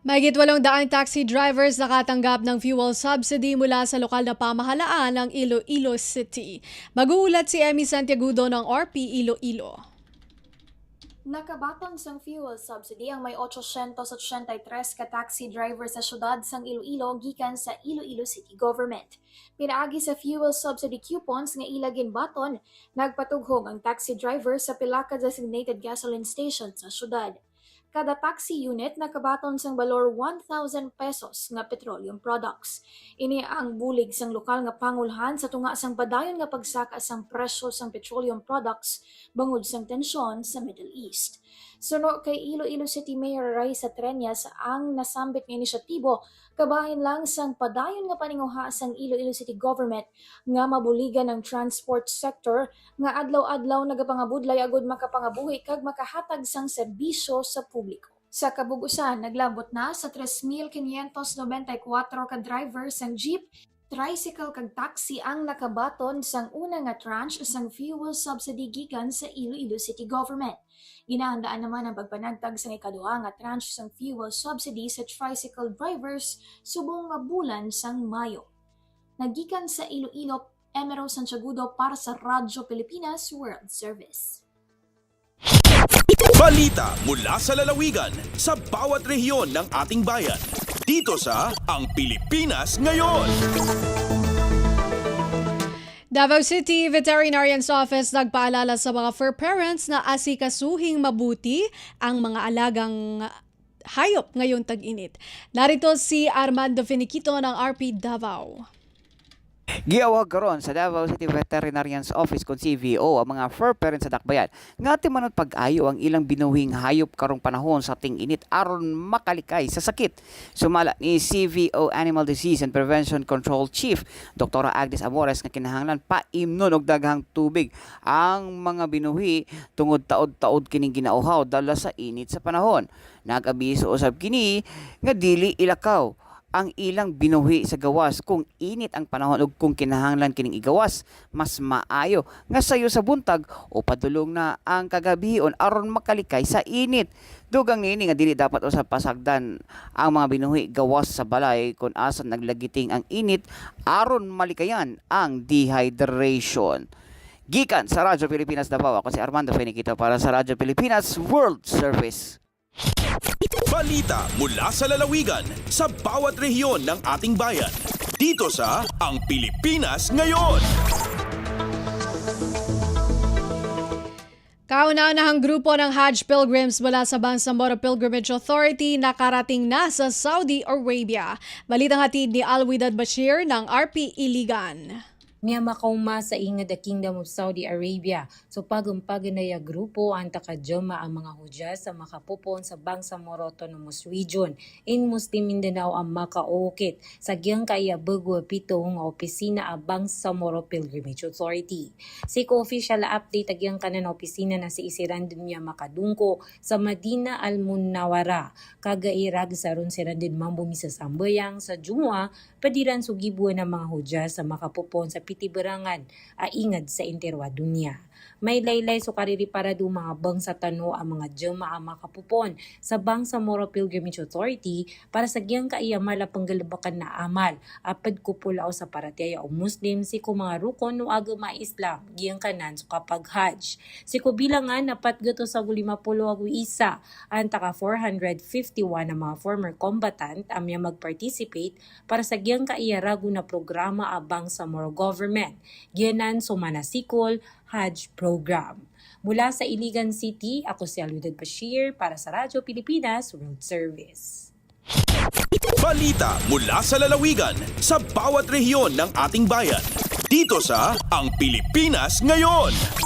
Mahigit 800 taxi drivers nakatanggap ng fuel subsidy mula sa lokal na pamahalaan ng Iloilo City. Mag-uulat si Emmy Santiagudo ng RP Iloilo. Nakabaton sang fuel subsidy ang may 883 ka taxi driver sa syudad sang Iloilo gikan sa Iloilo City Government. Pinaagi sa fuel subsidy coupons nga ilagin baton, nagpatughong ang taxi driver sa pila ka designated gasoline station sa syudad. Kada taxi unit nakabaton sang balor 1,000 pesos nga petroleum products. Ini ang bulig sang lokal nga pangulhan sa tunga sang padayon nga pagsaka sang presyo sang petroleum products bangod sang tensyon sa Middle East. Suno kay Iloilo City Mayor Raisa Treñas ang nasambit nga inisyatibo kabahin lang sang padayon nga paninguha sang Iloilo City Government nga mabuligan ang transport sector nga adlaw-adlaw nagapangabudlay agud makapangabuhi kag makahatag sang serbisyo sa publiko. Sa kabugusan, naglabot na sa 3,594 ka driver sang jeep, tricycle kag taxi ang nakabaton sang una nga tranche sang fuel subsidy gikan sa Iloilo City Government. Ginahandaan naman ang pagpanagtag sa ikaduha nga tranche sang fuel subsidy sa tricycle drivers subong nga bulan sang Mayo. Nagikan sa Iloilo, Emero Santiagudo para sa Radyo Pilipinas World Service. Balita mula sa lalawigan sa bawat rehiyon ng ating bayan. Dito sa Ang Pilipinas Ngayon. Davao City Veterinarian's Office nagpaalala sa mga fur parents na asikasuhing mabuti ang mga alagang hayop ngayong tag-init. Narito si Armando Finiquito ng RP Davao. Giawag karon sa Davao City Veterinarian's Office kon CVO ang mga fur parents sa Dakbayan nga timanod pag-ayo ang ilang binuhing hayop karong panahon sa ting-init aron makalikay sa sakit. Sumala ni CVO Animal Disease and Prevention Control Chief Dr. Agnes Amores nga kinahanglan paimnon og daghang tubig ang mga binuhi tungod taod-taod kining ginauhaw dala sa init sa panahon. Nag-abiso usab kini nga dili ilakaw ang ilang binuhi sa gawas kung init ang panahon ug kung kinahanglan kining igawas mas maayo nga sayo sa buntag o padulong na ang kagabion aron makalikay sa init. Dugang nini nga dili dapat usab pasagdan ang mga binuhi gawas sa balay kung asan naglagiting ang init aron malikayan ang dehydration. Gikan sa Radyo Pilipinas Davao, ako si Armando Finiquito para sa Radyo Pilipinas World Service. Balita mula sa lalawigan sa bawat rehiyon ng ating bayan. Dito sa Ang Pilipinas Ngayon. Kauna-unahang grupo ng Hajj pilgrims mula sa Bangsamoro Pilgrimage Authority nakarating na sa Saudi Arabia. Balitang hatid ni Alwidad Bashir ng RP Iligan. Miya makauma sa inga the Kingdom of Saudi Arabia. So pagumpaganaya grupo ang takadjoma ang mga hudya sa makapupon sa Bangsamoro Autonomous Region in Muslim Mindanao ang makaokit sa giyang kaya bagwa pitong opisina ang Bangsamoro Pilgrimage Authority. Si co-official update agyang kanan opisina na si Isirandun miya makadungko sa Madina Al-Munawara. Kagairag sa ron si Randin Mambumi sa Sambayang sa Jumwa padiran sugibuan ng mga hudya sa makapupon sa Pitiberangan aingad sa interwa dunya. May laylay so kariri para do mga bang sa tano ang mga jema ang makapupon sa Bangsamoro Pilgrimage Authority para sa giyang kaiyamala panggalabakan na amal apad kupulaw sa parataya o Muslim si ko mga rukon no agama Islam giyang kanan so kapag Hajj. Si ko bilangan napat gato sa 50 isa ang taka 451 na mga former combatant amya mag-participate para sa giyang kaiyarago na programa ang Bangsamoro government. Giyanan so manasikol Hajj program. Mula sa Iligan City, ako si Alwidad Bashir para sa Radyo Pilipinas World Service. Balita mula sa lalawigan sa bawat rehiyon ng ating bayan. Dito sa Ang Pilipinas Ngayon.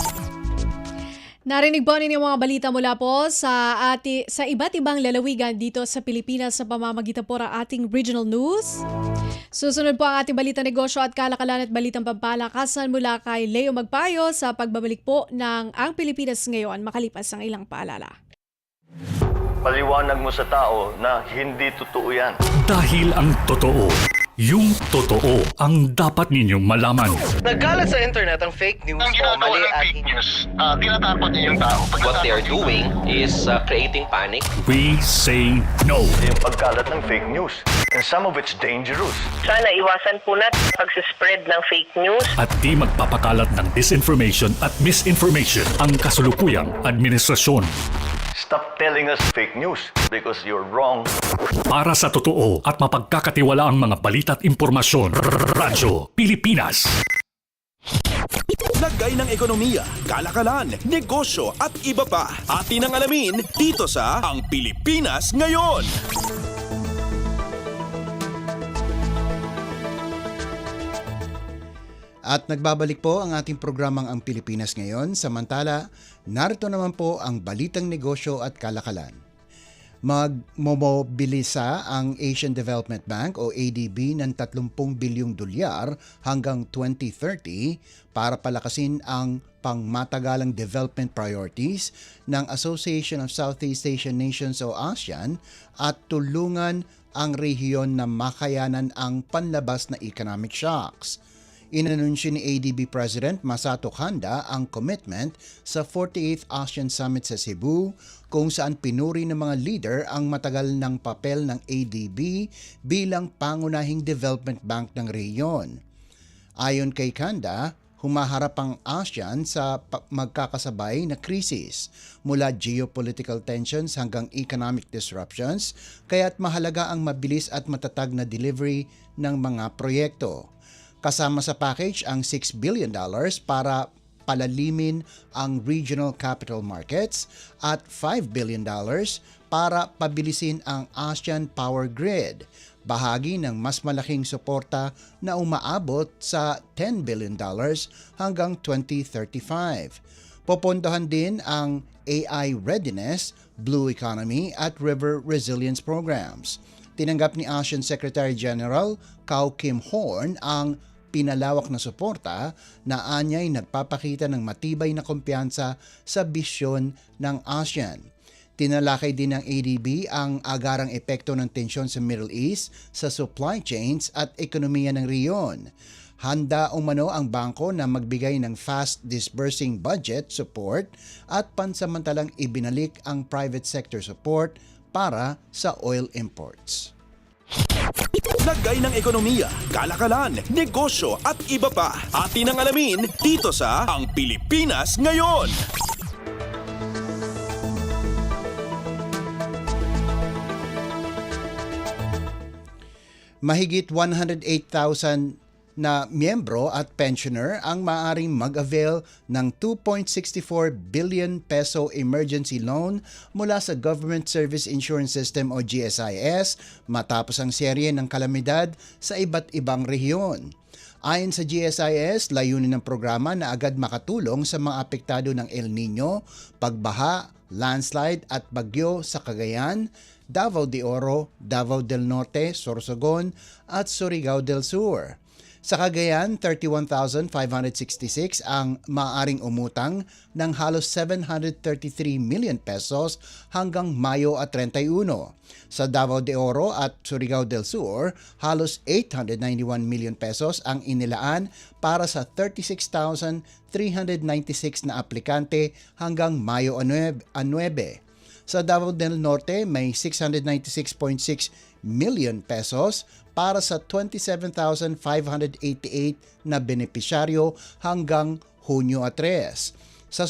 Narinig po ninyo mga balita mula po sa iba't ibang lalawigan dito sa Pilipinas sa pamamagitan po ng ating regional news. Susunod po ang ating balita negosyo at kalakalan at balitang pampalakasan mula kay Leo Magpayo sa pagbabalik po ng Ang Pilipinas Ngayon makalipas ang ilang paalala. Paliwanag mo sa tao na hindi totoo yan. Dahil ang totoo, yung totoo ang dapat ninyong malaman. Nagkalat sa internet ang fake news ang o mali ng at fake news. Tinatakot niyo yung tao. what they are doing is creating panic. We say no. Yung pagkalat ng fake news. And some of it's dangerous. Sana iwasan po natin pag-spread ng fake news. At di magpapakalat ng disinformation at misinformation ang kasulukuyang administrasyon. Stop telling us fake news because you're wrong. Para sa totoo at mapagkakatiwalaang mga balita at impormasyon, Radyo Pilipinas. Lagay ng ekonomiya, kalakalan, negosyo at iba pa. Atin ang alamin dito sa Ang Pilipinas Ngayon. At nagbabalik po ang ating programang Ang Pilipinas Ngayon. Samantala, narito naman po ang balitang negosyo at kalakalan. Magmomobilisa ang Asian Development Bank o ADB ng 30 bilyong dolyar hanggang 2030 para palakasin ang pangmatagalang development priorities ng Association of Southeast Asian Nations o ASEAN at tulungan ang rehiyon na makayanan ang panlabas na economic shocks. Inanunsyo ni ADB President Masato Kanda ang commitment sa 48th ASEAN Summit sa Cebu kung saan pinuri ng mga leader ang matagal ng papel ng ADB bilang pangunahing development bank ng rehiyon. Ayon kay Kanda, humaharap ang ASEAN sa magkakasabay na krisis mula geopolitical tensions hanggang economic disruptions, kaya't mahalaga ang mabilis at matatag na delivery ng mga proyekto. Kasama sa package ang $6 billion para palalimin ang regional capital markets at $5 billion para pabilisin ang ASEAN Power Grid, bahagi ng mas malaking suporta na umaabot sa $10 billion hanggang 2035. Popondohan din ang AI readiness, blue economy at river resilience programs. Tinanggap ni ASEAN Secretary General Kao Kim Horn ang pinalawak na suporta na anyay nagpapakita ng matibay na kumpiyansa sa bisyon ng ASEAN. Tinalakay din ng ADB ang agarang epekto ng tensyon sa Middle East sa supply chains at ekonomiya ng riyon. Handa umano ang bangko na magbigay ng fast disbursing budget support at pansamantalang ibinalik ang private sector support para sa oil imports. Lagay ng ekonomiya, kalakalan, negosyo at iba pa. Atin ang alamin dito sa Ang Pilipinas Ngayon. Mahigit 108,000 na miyembro at pensioner ang maaaring mag-avail ng 2.64 billion peso emergency loan mula sa Government Service Insurance System o GSIS matapos ang serye ng kalamidad sa iba't ibang rehiyon. Ayon sa GSIS, layunin ng programa na agad makatulong sa mga apektado ng El Nino, pagbaha, landslide at bagyo sa Cagayan, Davao de Oro, Davao del Norte, Sorsogon at Surigao del Sur. Sa Cagayan, 31,566 ang maaaring umutang ng halos 733 million pesos hanggang Mayo at 31. Sa Davao de Oro at Surigao del Sur, halos 891 million pesos ang inilaan para sa 36,396 na aplikante hanggang Mayo 9. Sa Davao del Norte, may 696.6 million pesos para sa 27,588 na benepisyaryo hanggang Hunyo 3. Sa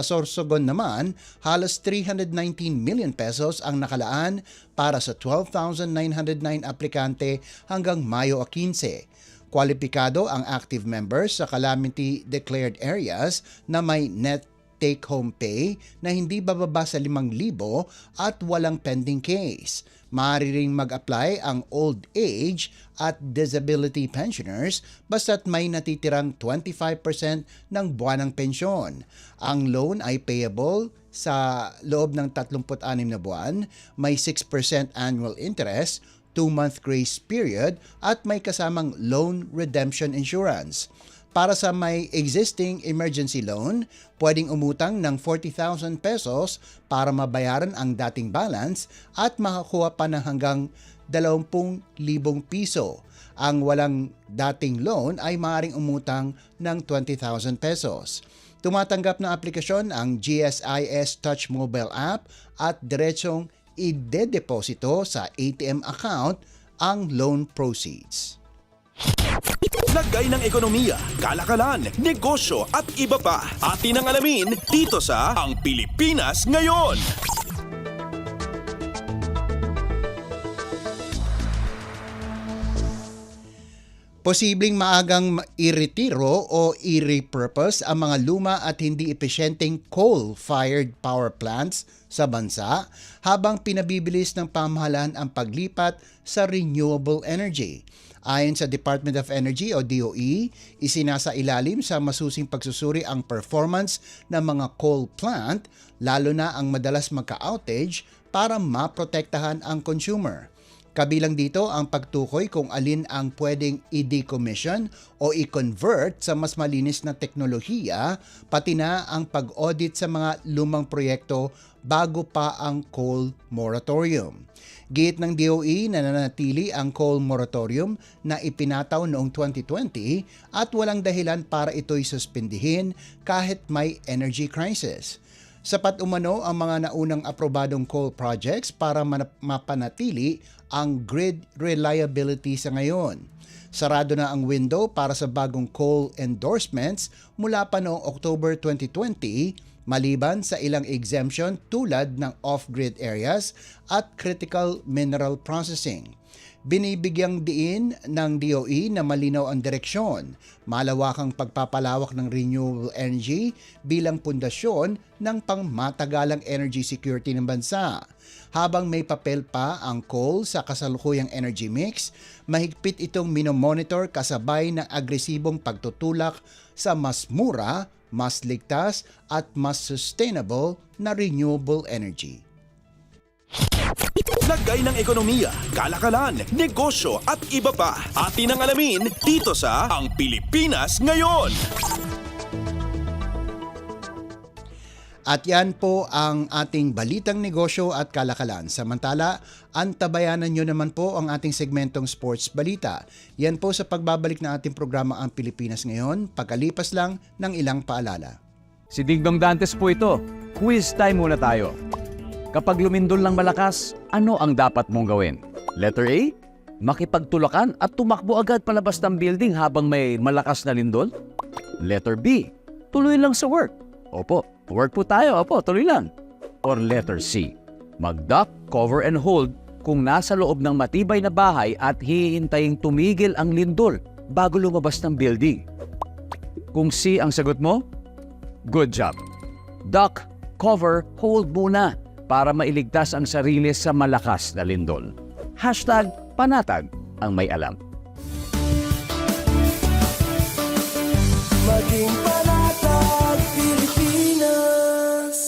Sorsogon naman, halos 319 million pesos ang nakalaan para sa 12,909 aplikante hanggang Mayo 15. Kwalipikado ang active members sa calamity-declared areas na may net take-home pay na hindi bababa sa 5,000 at walang pending case. Maaari ring mag-apply ang old age at disability pensioners basta't may natitirang 25% ng buwanang pensyon. Ang loan ay payable sa loob ng 36 na buwan, may 6% annual interest, 2-month grace period at may kasamang loan redemption insurance. Para sa may existing emergency loan, pwedeng umutang ng 40,000 pesos para mabayaran ang dating balance at makakuha pa ng hanggang 20,000 piso. Ang walang dating loan ay maaaring umutang ng 20,000 pesos. Tumatanggap ng aplikasyon ang GSIS Touch Mobile App at diretsong ide-deposito sa ATM account ang loan proceeds. Lagay ng ekonomiya, kalakalan, negosyo at iba pa. Atin ang alamin dito sa Ang Pilipinas Ngayon. Posibleng maagang i-retiro o i-repurpose ang mga luma at hindi epesyenteng coal-fired power plants sa bansa habang pinabibilis ng pamahalaan ang paglipat sa renewable energy. Ayon sa Department of Energy o DOE, isinasailalim sa masusing pagsusuri ang performance ng mga coal plant, lalo na ang madalas magka-outage para maprotektahan ang consumer. Kabilang dito ang pagtukoy kung alin ang pwedeng i-decommission o i-convert sa mas malinis na teknolohiya, pati na ang pag-audit sa mga lumang proyekto bago pa ang coal moratorium. Giit ng DOE na nananatili ang coal moratorium na ipinataw noong 2020 at walang dahilan para ito'y suspindihin kahit may energy crisis. Sapat umano ang mga naunang aprobadong coal projects para mapanatili ang grid reliability sa ngayon. Sarado na ang window para sa bagong coal endorsements mula pa noong October 2020, maliban sa ilang exemption tulad ng off-grid areas at critical mineral processing. Binibigyang diin ng DOE na malinaw ang direksyon, malawakang pagpapalawak ng renewable energy bilang pundasyon ng pangmatagalang energy security ng bansa. Habang may papel pa ang coal sa kasalukuyang energy mix, mahigpit itong minomonitor kasabay ng agresibong pagtutulak sa mas mura, mas ligtas at mas sustainable na renewable energy. Lagay ng ekonomiya, kalakalan, negosyo at iba pa. Atin ang alamin dito sa Ang Pilipinas Ngayon. At yan po ang ating balitang negosyo at kalakalan. Samantala, antabayanan nyo naman po ang ating segmentong Sports Balita. Yan po sa pagbabalik ng ating programa Ang Pilipinas Ngayon, pagkalipas lang ng ilang paalala. Si Dingdong Dantes po ito. Quiz time muna tayo. Kapag lumindol ng malakas, ano ang dapat mong gawin? Letter A, makipagtulakan at tumakbo agad palabas ng building habang may malakas na lindol? Letter B, tuloy lang sa work. Opo, work po tayo. Opo, tuloy lang. Or letter C, mag-duck, cover and hold kung nasa loob ng matibay na bahay at hihintaying tumigil ang lindol bago lumabas ng building. Kung C ang sagot mo, good job. Duck, cover, hold muna para mailigtas ang sarili sa malakas na lindol. #panatag ang may alam. Maging panatag Pilipinas.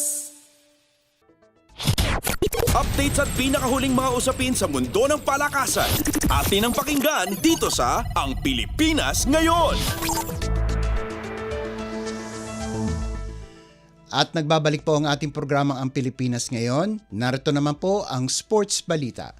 Updates at pinakahuling mga usapin sa mundo ng palakasan. Atin ang pakinggan dito sa Ang Pilipinas Ngayon. At nagbabalik po ang ating programang Ang Pilipinas Ngayon. Narito naman po ang Sports Balita.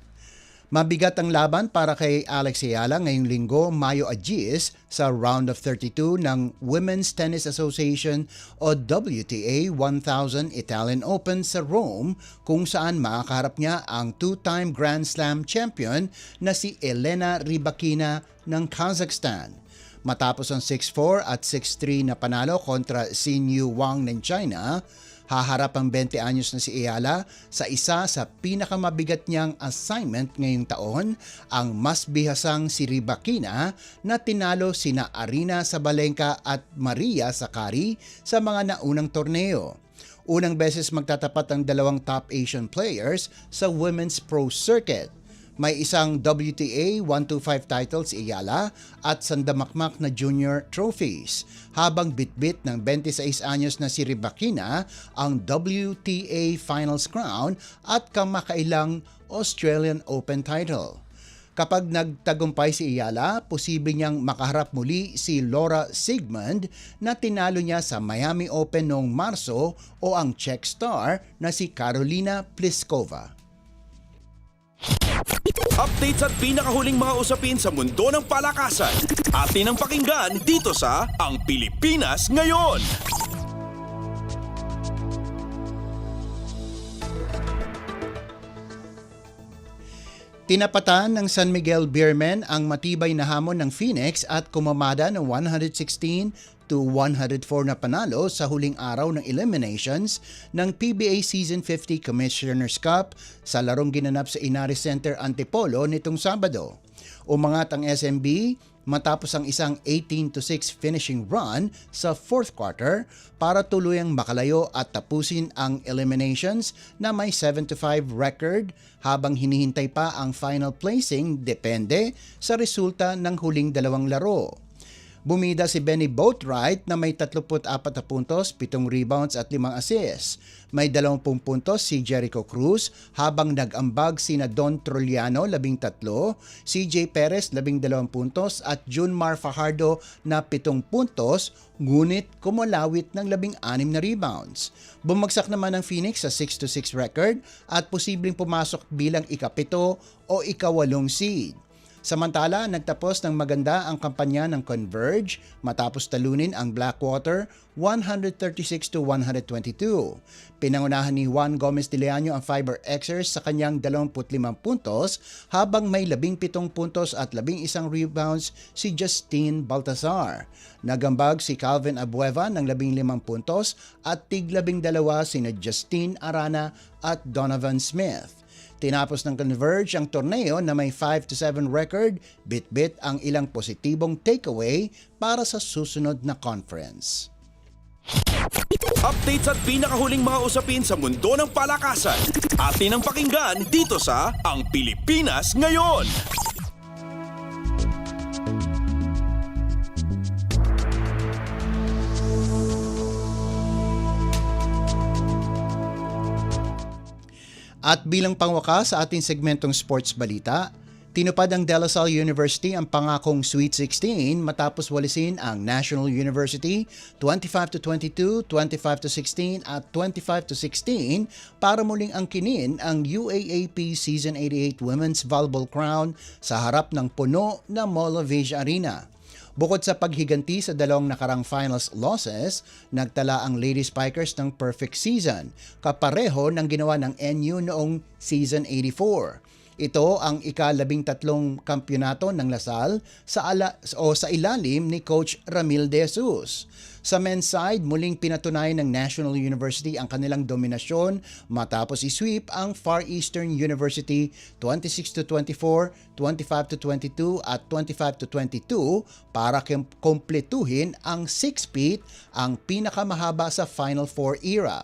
Mabigat ang laban para kay Alex Ayala ngayong linggo, Mayo 10 sa Round of 32 ng Women's Tennis Association o WTA 1000 Italian Open sa Rome, kung saan makakaharap niya ang two-time Grand Slam champion na si Elena Rybakina ng Kazakhstan. Matapos ang 6-4 at 6-3 na panalo kontra Xinyu Wang ng China, haharap ang 20 anyos na si Ayala sa isa sa pinakamabigat niyang assignment ngayong taon, ang mas bihasang si Rybakina na tinalo sina Aryna Sabalenka at Maria Sakkari sa mga naunang torneo. Unang beses magtatapat ang dalawang top Asian players sa Women's Pro Circuit. May isang WTA 125 title si Ayala at sandamakmak na junior trophies, habang bitbit ng 26 anyos na si Rybakina ang WTA Finals crown at kamakailang Australian Open title. Kapag nagtagumpay si Ayala, posible niyang makaharap muli si Laura Siegemund na tinalo niya sa Miami Open noong Marso, o ang Czech star na si Karolina Pliskova. Updates at pinakahuling mga usapin sa mundo ng palakasan. Atin ang pakinggan dito sa Ang Pilipinas Ngayon. Tinapatan ng San Miguel Beermen ang matibay na hamon ng Phoenix at kumamada ng 116-104 na panalo sa huling araw ng eliminations ng PBA Season 50 Commissioner's Cup sa larong ginanap sa Inaris Center, Antipolo nitong Sabado. Umangat ang SMB matapos ang isang 18-6 finishing run sa fourth quarter para tuluyang makalayo at tapusin ang eliminations na may 7-5 record, habang hinihintay pa ang final placing depende sa resulta ng huling dalawang laro. Bumida si Benny Boatwright na may 34 na puntos, 7 rebounds at 5 assists. May 20 puntos si Jericho Cruz, habang nag-ambag sina Don Trolliano 13, CJ Perez 12 puntos at Junmar Fajardo na 7 puntos, ngunit kumulawit ng 16 na rebounds. Bumagsak naman ang Phoenix sa 6-6 record at posibleng pumasok bilang ika-7 o ika-8 seed. Samantala, nagtapos ng maganda ang kampanya ng Converge matapos talunin ang Blackwater 136-122. Pinangunahan ni Juan Gomez de Leaño ang Fiber Xers sa kanyang 25 puntos habang may 17 puntos at 11 rebounds si Justine Baltazar. Nagambag si Calvin Abueva ng 15 puntos at tig-12 sina Justine Arana at Donovan Smith. Tinapos ng Converge ang torneo na may 5-7 record, bit-bit ang ilang positibong takeaway para sa susunod na conference. Updates at pinakahuling mga usapin sa mundo ng palakasan. Atin ang pakinggan dito sa Ang Pilipinas Ngayon. At bilang pangwakas sa ating segmentong sports balita, tinupad ang De La Salle University ang pangakong Sweet 16 matapos walisin ang National University 25-22, 25-16 at 25-16 para muling angkinin ang UAAP Season 88 Women's Volleyball Crown sa harap ng puno na Mall of Asia Arena. Bukod sa paghiganti sa dalawang nakarang finals losses, nagtala ang Lady Spikers ng perfect season, kapareho ng ginawa ng NU noong Season 84. Ito ang ika-13 kampyonato ng Lasal sa ilalim ni Coach Ramil De Jesus. Sa men's side, muling pinatunayan ng National University ang kanilang dominasyon matapos i-sweep ang Far Eastern University 26-24, 25-22 at 25-22 para kumpletuhin ang 6-peat, ang pinakamahaba sa Final Four era.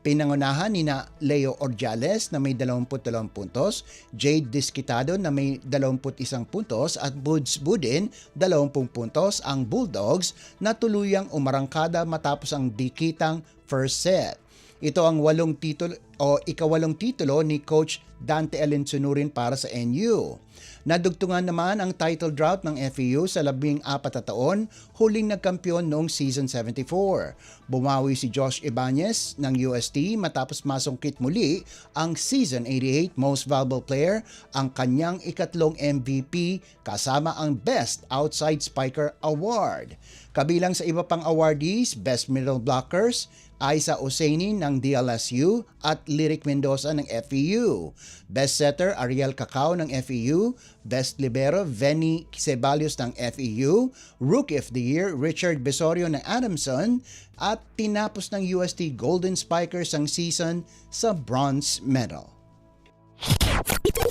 Pinangunahan ni Leo Ordiales na may 22 puntos, Jade Disquitado na may 21 puntos at Buds Budin 20 puntos ang Bulldogs na tuluyang umarangkada matapos ang dikitang first set. Ito ang ikawalong titulo ni Coach Dante Alensunurin para sa NU. Nadugtungan naman ang title drought ng FEU sa 14 na taon, huling nagkampiyon noong Season 74. Bumawi si Josh Ibanez ng UST matapos masungkit muli ang Season 88 Most Valuable Player, ang kanyang ikatlong MVP kasama ang Best Outside Spiker Award. Kabilang sa iba pang awardees, Best Middle Blockers, Aiza Oseini ng DLSU at Lyric Mendoza ng FEU. Best Setter, Ariel Cacao ng FEU. Best Libero, Venny Ceballos ng FEU. Rookie of the Year, Richard Besorio ng Adamson. At tinapos ng UST Golden Spikers ang season sa bronze medal.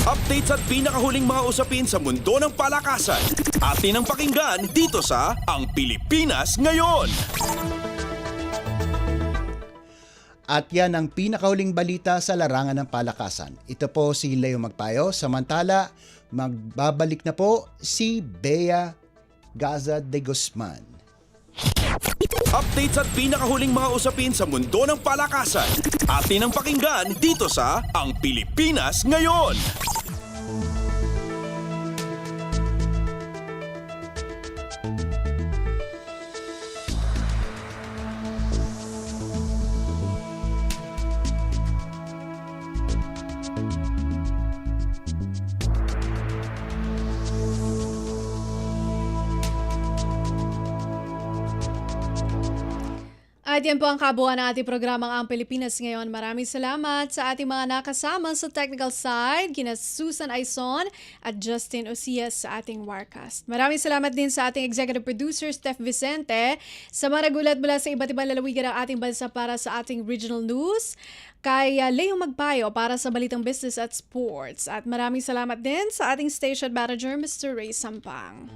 Updates at pinakahuling mga usapin sa mundo ng palakasan. Atin ang pakinggan dito sa Ang Pilipinas Ngayon. At yan ang pinakahuling balita sa larangan ng palakasan. Ito po si Leo Magpayo. Samantala, magbabalik na po si Bea Gaza de Guzman. Updates at pinakahuling mga usapin sa mundo ng palakasan. Atin ang pakinggan dito sa Ang Pilipinas Ngayon. At yan po ang kabuuan ng ating programang Ang Pilipinas Ngayon. Maraming salamat sa ating mga nakasama sa technical side, kina Susan Aison at Justin Osias sa ating Warcast. Maraming salamat din sa ating executive producer, Steph Vicente, sa mga nagulat mula sa iba't ibang lalawigan ng ating bansa para sa ating regional news, kay Leo Magpayo para sa Balitang Business at Sports. At maraming salamat din sa ating station manager, Mr. Ray Sampang.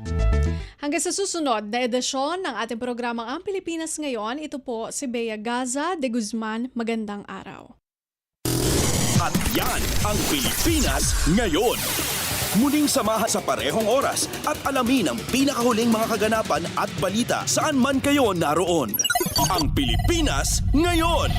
Hanggang sa susunod na edisyon ng ating programang Ang Pilipinas Ngayon, ito po si Bea Gaza de Guzman. Magandang araw. At yan ang Pilipinas Ngayon. Muling samahan sa parehong oras at alamin ang pinakahuling mga kaganapan at balita saan man kayo naroon. Ang Pilipinas Ngayon.